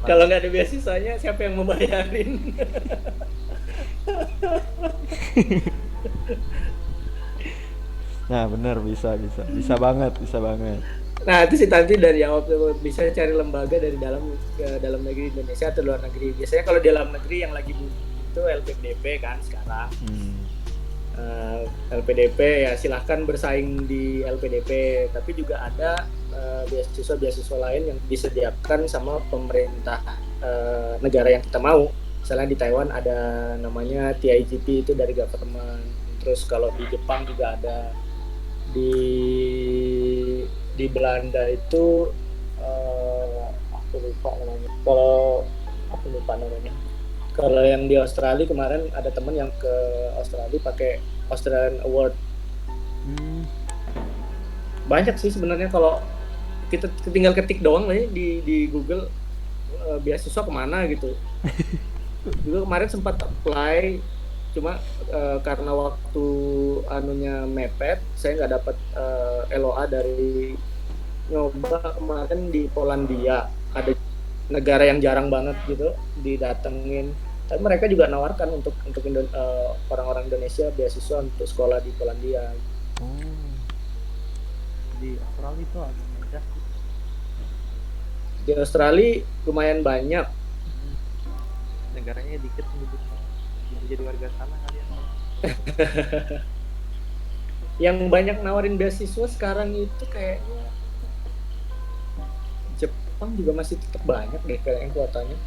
Kalau nggak ada beasiswanya siapa yang membayarin?
Nah, benar bisa banget.
Nah itu si Tanti dari jawab bisa cari lembaga dari dalam negeri Indonesia atau luar negeri. Biasanya kalau di dalam negeri yang lagi booming itu LPDP kan sekarang. LPDP ya silahkan bersaing di LPDP, tapi juga ada beasiswa lain yang disediakan sama pemerintah negara yang kita mau. Misalnya di Taiwan ada namanya TIGP, itu dari government. Terus kalau di Jepang juga ada, di Belanda itu aku lupa namanya. Kalau yang di Australia kemarin ada temen yang ke Australia pakai Australian Award. Banyak sih sebenarnya kalau kita tinggal ketik doang lah ya di Google beasiswa kemana gitu. Juga kemarin sempat apply, cuma karena waktu anunya mepet, saya nggak dapat LOA dari nyoba kemarin di Polandia. Ada negara yang jarang banget gitu didatengin. Tapi mereka juga nawarkan untuk orang-orang Indonesia beasiswa untuk sekolah di Polandia.
Di Australia itu agak mudah.
Di Australia lumayan banyak.
Negaranya dikit penduduknya. Bisa jadi warga sana kalian.
Yang banyak nawarin beasiswa sekarang itu kayaknya Jepang juga masih tetap banyak deh kayaknya kuotanya.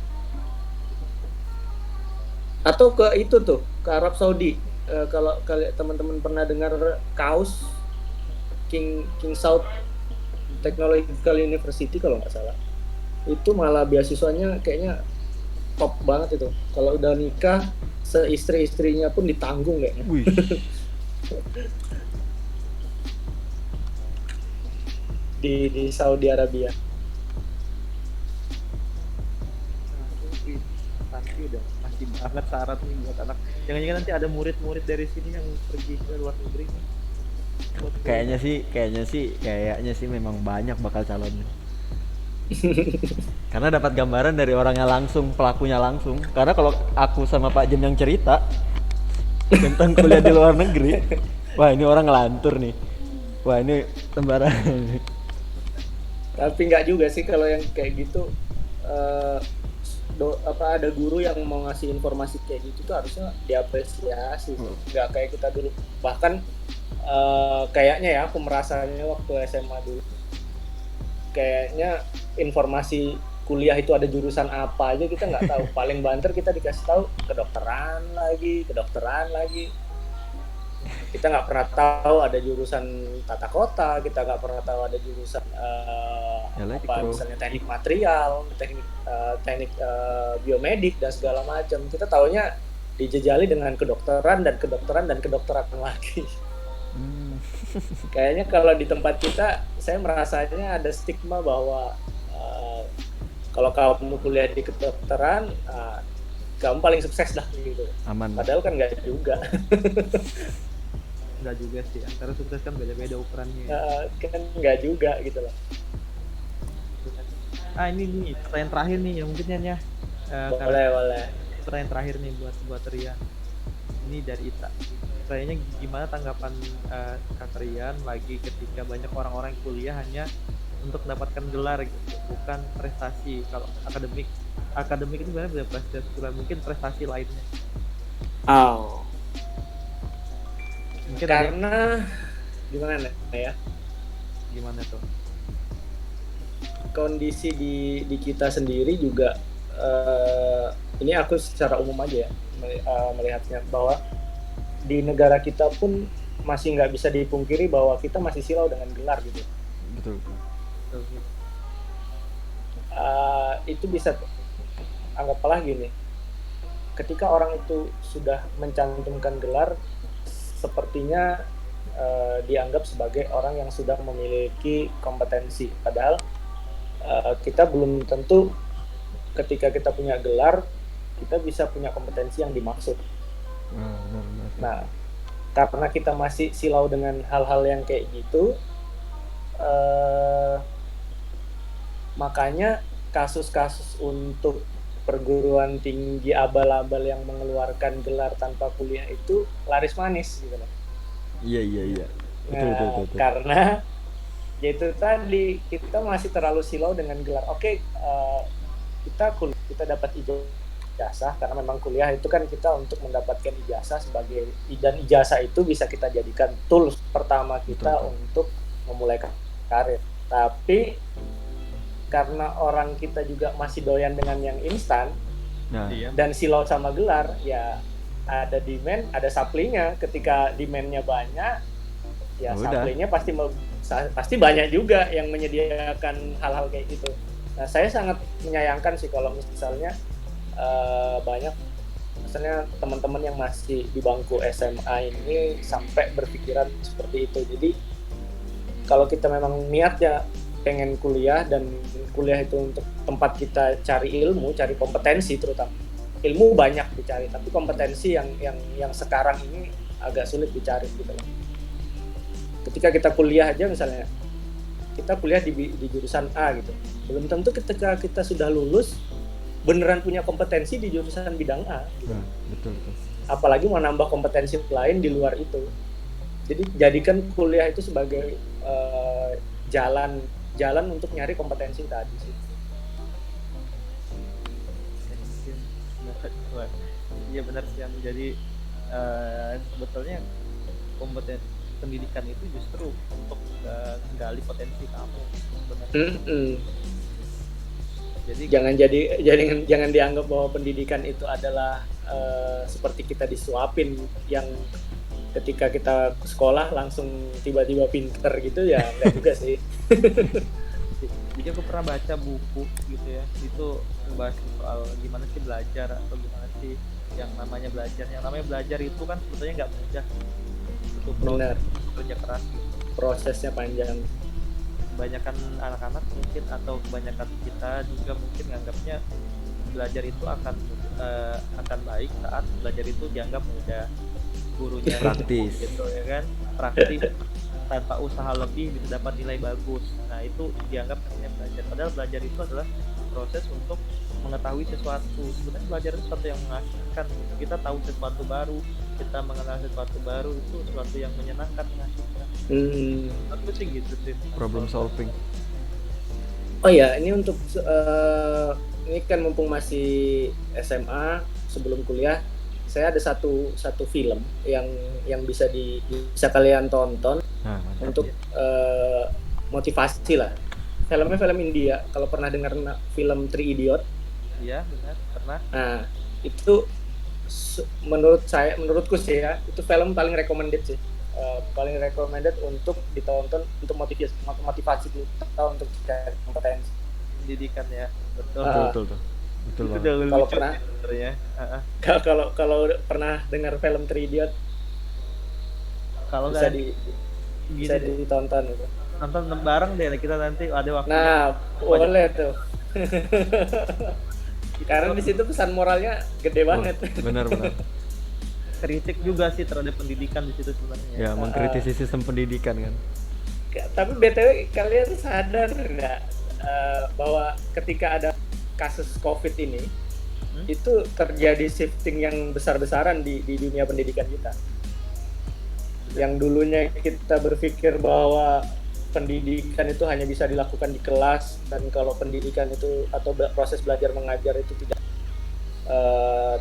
Atau ke itu tuh, ke Arab Saudi. Kalau teman-teman pernah dengar KAUS, King Saud Technological University kalau nggak salah, itu malah beasiswanya kayaknya top banget itu. Kalau udah nikah, seistri-istrinya pun ditanggung kayaknya.
Wih.
Di Saudi Arabia.
Pasti udah pasti banget syarat nih buat anak. Jangan-jangan nanti ada murid-murid dari sini yang pergi ke luar negeri.
Kayaknya sih memang banyak bakal calonnya. Karena dapat gambaran dari orangnya langsung, pelakunya langsung. Karena kalau aku sama Pak Jem yang cerita tentang kuliah di luar negeri, wah ini orang ngelantur nih. Wah ini lembaran.
Tapi nggak juga sih kalau yang kayak gitu. Ada guru yang mau ngasih informasi kayak gitu tuh harusnya diapresiasi. Nggak kayak kita dulu. Bahkan kayaknya ya, aku merasanya waktu SMA dulu, kayaknya informasi kuliah itu ada jurusan apa aja kita nggak tahu. Paling banter kita dikasih tahu kedokteran lagi. Kita nggak pernah tahu ada jurusan tata kota, kita nggak pernah tahu ada jurusan misalnya teknik material, teknik biomedik dan segala macam. Kita taunya dijejali dengan kedokteran lagi. Kayaknya kalau di tempat kita, saya merasanya ada stigma bahwa kalau kamu kuliah di kedokteran, kamu paling sukses dah gitu.
Aman.
Padahal kan nggak juga.
Nggak juga sih, antara sukses kan beda-beda ukurannya.
Kan nggak juga gitu loh.
Ini nih pertanyaan terakhir nih yang mungkin ya.
Boleh.
Pertanyaan terakhir nih buat Rian. Ini dari Ita. Kayaknya gimana tanggapan Kak Rian lagi ketika banyak orang-orang yang kuliah hanya untuk mendapatkan gelar gitu, bukan prestasi. Kalau akademik itu sebenarnya beda prestasi, mungkin prestasi lainnya. Mungkin
karena gimana ya?
Gimana tuh?
Kondisi di kita sendiri juga, ini aku secara umum aja ya melihatnya, bahwa di negara kita pun masih nggak bisa dipungkiri bahwa kita masih silau dengan gelar gitu.
Betul.
Itu bisa anggaplah gini, ketika orang itu sudah mencantumkan gelar, sepertinya dianggap sebagai orang yang sudah memiliki kompetensi. Padahal kita belum tentu ketika kita punya gelar kita bisa punya kompetensi yang dimaksud. Nah, karena kita masih silau dengan hal-hal yang kayak gitu, makanya kasus-kasus untuk perguruan tinggi abal-abal yang mengeluarkan gelar tanpa kuliah itu laris manis gitu loh.
Iya. Betul.
Karena yaitu tadi, kita masih terlalu silau dengan gelar. Oke, kita dapat ijazah karena memang kuliah itu kan kita untuk mendapatkan ijazah dan ijazah itu bisa kita jadikan tools pertama kita untuk memulai karir. Tapi karena orang kita juga masih doyan dengan yang instan, dan silau sama gelar, ya ada demand, ada supply-nya. Ketika demand-nya banyak, ya supply-nya pasti banyak juga yang menyediakan hal-hal kayak gitu. Nah, saya sangat menyayangkan sih kalau misalnya banyak misalnya teman-teman yang masih di bangku SMA ini sampai berpikiran seperti itu. Jadi kalau kita memang niatnya pengen kuliah, dan kuliah itu untuk tempat kita cari ilmu, cari kompetensi, terutama ilmu banyak dicari, tapi kompetensi yang sekarang ini agak sulit dicari gitu loh. Ketika kita kuliah aja, misalnya kita kuliah di jurusan A gitu, belum tentu ketika kita sudah lulus beneran punya kompetensi di jurusan bidang A gitu.
Betul.
Apalagi mau nambah kompetensi lain di luar itu. Jadi jadikan kuliah itu sebagai jalan untuk nyari kompetensi tadi sih.
Iya benar sih. Jadi sebetulnya kompetensi pendidikan itu justru untuk menggali potensi kamu. Benar. Jadi jangan dianggap bahwa pendidikan itu adalah seperti kita disuapin, yang ketika kita sekolah langsung tiba-tiba pinter gitu, ya enggak juga sih. Jadi aku pernah baca buku gitu ya, itu ngebahas soal gimana sih belajar atau gimana sih yang namanya belajar. Yang namanya belajar itu kan sebetulnya nggak mudah, butuh
Benar,
proses kerja keras gitu.
prosesnya panjang.
Kebanyakan anak-anak mungkin atau kebanyakan kita juga mungkin nganggapnya belajar itu akan baik saat belajar itu dianggap mudah, gurunya
Praktis.
gitu ya kan, praktis tanpa usaha lebih bisa dapat nilai bagus. Nah itu dianggap namanya belajar, padahal belajar itu adalah proses untuk mengetahui sesuatu. Sebenarnya belajar itu sesuatu yang mengasihkan, kita tahu sesuatu baru, kita mengenal sesuatu baru, itu sesuatu yang menyenangkan, mengasihkan. Aku sih gitu sih.
Problem solving.
Oh ya, ini untuk ini kan mumpung masih SMA sebelum kuliah, saya ada satu film yang bisa bisa kalian tonton
Nah, mantap.
untuk motivasi lah. Filmnya film India. Kalau pernah dengar film Three Idiot,
Iya benar, pernah.
nah itu menurutku sih ya, itu film paling recommended sih. Paling recommended untuk ditonton untuk motivasi kita untuk cari kompetensi.
Pendidikan ya, betul.
Betul tuh. Betul
Itu
banget.
udah
Kalau
lucu
pernah-
sih sebenarnya.
Kalau pernah dengar film Three Idiot,
Kalau
bisa
nggak
bisa
gini,
ditonton gitu.
nonton bareng deh kita nanti ada waktu.
Nah, boleh tuh.
Itu
Karena di situ pesan moralnya gede banget.
Benar-benar.
kritik juga sih terhadap pendidikan di situ sebenarnya.
Ya, mengkritisi sistem pendidikan kan.
Tapi BTW kalian sadar nggak bahwa ketika ada kasus COVID ini, itu terjadi shifting yang besar-besaran di dunia pendidikan kita. Yang dulunya kita berpikir bahwa pendidikan itu hanya bisa dilakukan di kelas, dan kalau pendidikan itu atau proses belajar mengajar itu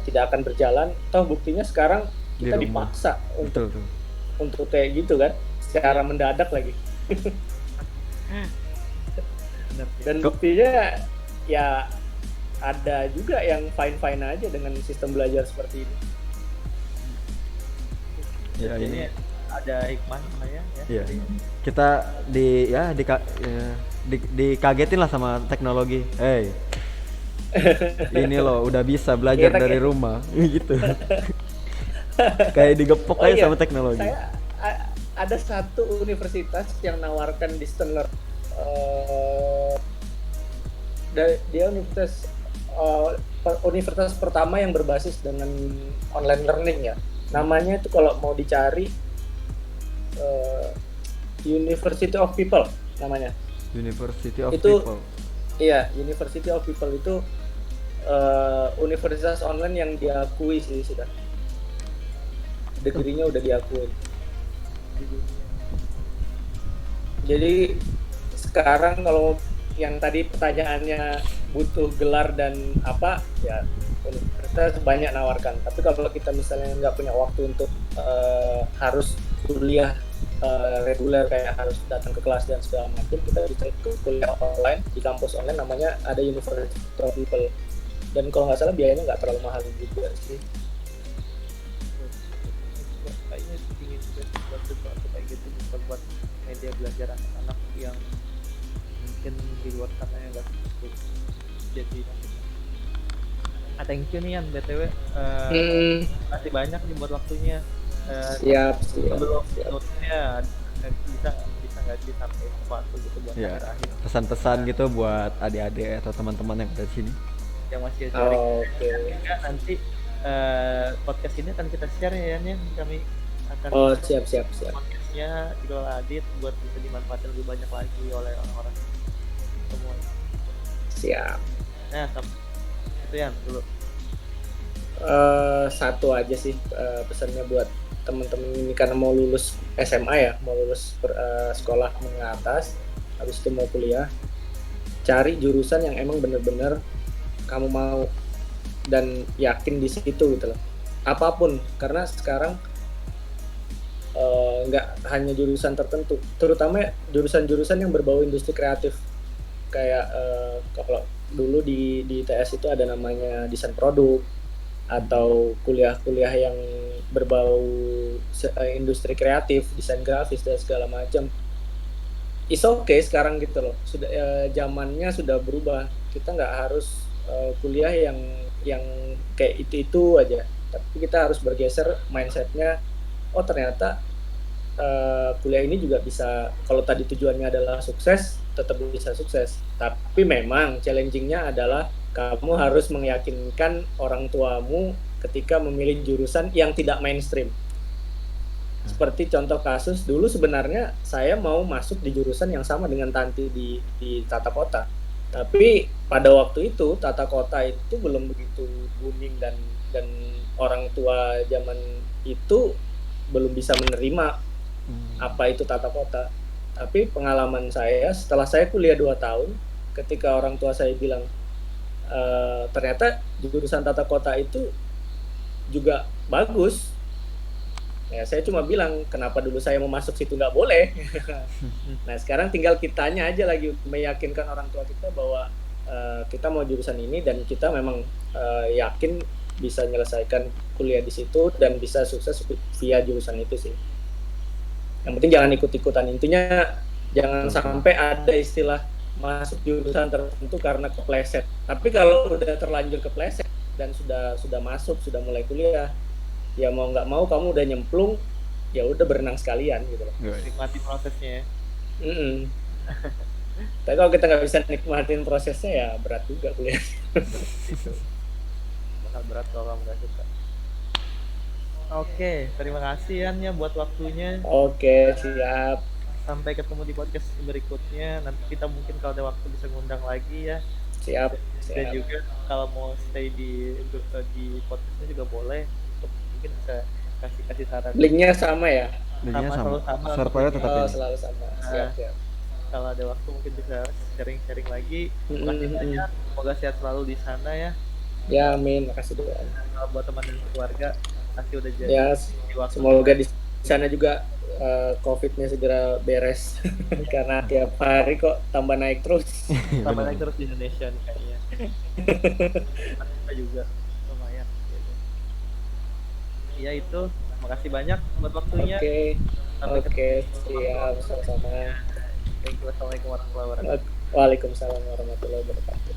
tidak akan berjalan, toh buktinya sekarang
Di
kita
rumah.
dipaksa
Betul tuh.
untuk kayak gitu kan, secara mendadak lagi.
Benar sih.
Dan buktinya ya ada juga yang fine-fine aja dengan sistem belajar seperti ini.
Ya
Jadi
ini.
ada hikmahnya ya.
Iya. Kita dikagetin lah sama teknologi. Hey. Ini loh udah bisa belajar
Kita
dari
kayak-
rumah gitu. Kayak digepok
Oh
aja
iya,
sama teknologi.
Saya ada satu universitas yang nawarkan distance learning. Dia universitas pertama yang berbasis dengan online learning ya. Namanya itu kalau mau dicari University of People namanya.
University of
Itu-
People.
Iya, University of People itu universitas online yang diakui sih sudah. Degree-nya udah diakui. Jadi sekarang kalau yang tadi pertanyaannya butuh gelar dan apa, ya universitas banyak nawarkan. Tapi kalau kita misalnya nggak punya waktu untuk harus kuliah reguler, kayak harus datang ke kelas dan segala macam, kita bisa ke kuliah online di kampus online, namanya ada University of People. Dan kalau nggak salah biayanya nggak terlalu mahal juga sih.
Kayaknya ingin juga buat sesuatu kayak gitu, bisa buat media belajar anak-anak yang mungkin di luar sana yang nggak cukup. Jadi thank you nih Yan, BTW masih banyak nih buat waktunya.
Siap.
Sebelum note-nya bisa nggak sih sampai sesuatu gitu buat
Ya,
akhir-akhir
pesan-pesan gitu buat adik-adik atau teman-teman yang ada di sini.
yang masih sharing.
Oke.
Enggak, nanti podcast ini akan kita share ya Yan, kami akan
Oh, siap.
podcastnya Idol Adit buat bisa dimanfaatkan lebih banyak lagi oleh orang-orang semua.
Siap.
Nah, itu Yan dulu.
Satu aja sih pesannya buat teman-teman ini, karena mau lulus SMA ya, mau lulus sekolah menengah atas, habis itu mau kuliah, cari jurusan yang emang bener-bener kamu mau dan yakin di situ gitu loh. Apapun, karena sekarang nggak hanya jurusan tertentu, terutama jurusan-jurusan yang berbau industri kreatif. Kayak kalau dulu di ITS itu ada namanya desain produk, atau kuliah-kuliah yang berbau industri kreatif, desain grafis dan segala macam. is okay sekarang gitu loh. Sudah zamannya sudah berubah. Kita nggak harus kuliah yang kayak itu aja. Tapi kita harus bergeser mindsetnya. Oh ternyata kuliah ini juga bisa, kalau tadi tujuannya adalah sukses, tetap bisa sukses. Tapi memang challenging-nya adalah kamu harus meyakinkan orang tuamu ketika memilih jurusan yang tidak mainstream. Seperti contoh kasus, dulu sebenarnya saya mau masuk di jurusan yang sama dengan Tanti di tata kota. Tapi pada waktu itu tata kota itu belum begitu booming dan orang tua zaman itu belum bisa menerima apa itu tata kota. Tapi pengalaman saya setelah saya kuliah 2 tahun, ketika orang tua saya bilang ternyata jurusan tata kota itu juga bagus. Ya, saya cuma bilang kenapa dulu saya mau masuk situ nggak boleh. Nah sekarang tinggal kitanya aja lagi meyakinkan orang tua kita bahwa kita mau jurusan ini dan kita memang yakin bisa menyelesaikan kuliah di situ dan bisa sukses via jurusan itu sih. Yang penting jangan ikut-ikutan, intinya jangan sampai ada istilah masuk jurusan tertentu karena kepleset. Tapi kalau udah terlanjur kepleset dan sudah masuk, sudah mulai kuliah, ya mau nggak mau kamu udah nyemplung, ya udah berenang sekalian gitu loh.
Nikmati prosesnya ya.
Tapi kalau kita nggak bisa nikmatin prosesnya ya berat juga kuliah.
Itu bakal berat kalau kamu nggak suka. Oke, terima kasih Yan ya buat waktunya.
Oke, siap.
Sampai ketemu di podcast berikutnya. Nanti kita mungkin kalau ada waktu bisa ngundang lagi ya.
Siap.
Dan juga kalau mau stay di podcastnya juga boleh. Untuk mungkin bisa kasih saran.
Linknya sama ya?
Linknya sama.
Selalu
Servernya tetap ini.
Selalu sama. Siap.
Kalau ada waktu mungkin bisa sharing lagi. Makasih banyak. Semoga sehat selalu di sana ya.
Ya, amin. Makasih doa.
Kalau buat teman dan keluarga, pasti udah jadi.
Ya, semoga di sana juga COVID-nya segera beres. Karena tiap hari kok tambah naik terus.
Tambah naik terus di Indonesia nih kayaknya. Kita juga lumayan. Gitu. Ya itu. Makasih banyak buat waktunya.
Oke. Siap. Sama-sama.
Thank you. Wassalamualaikum warahmatullahi wabarakatuh.
Waalaikumsalam warahmatullahi wabarakatuh.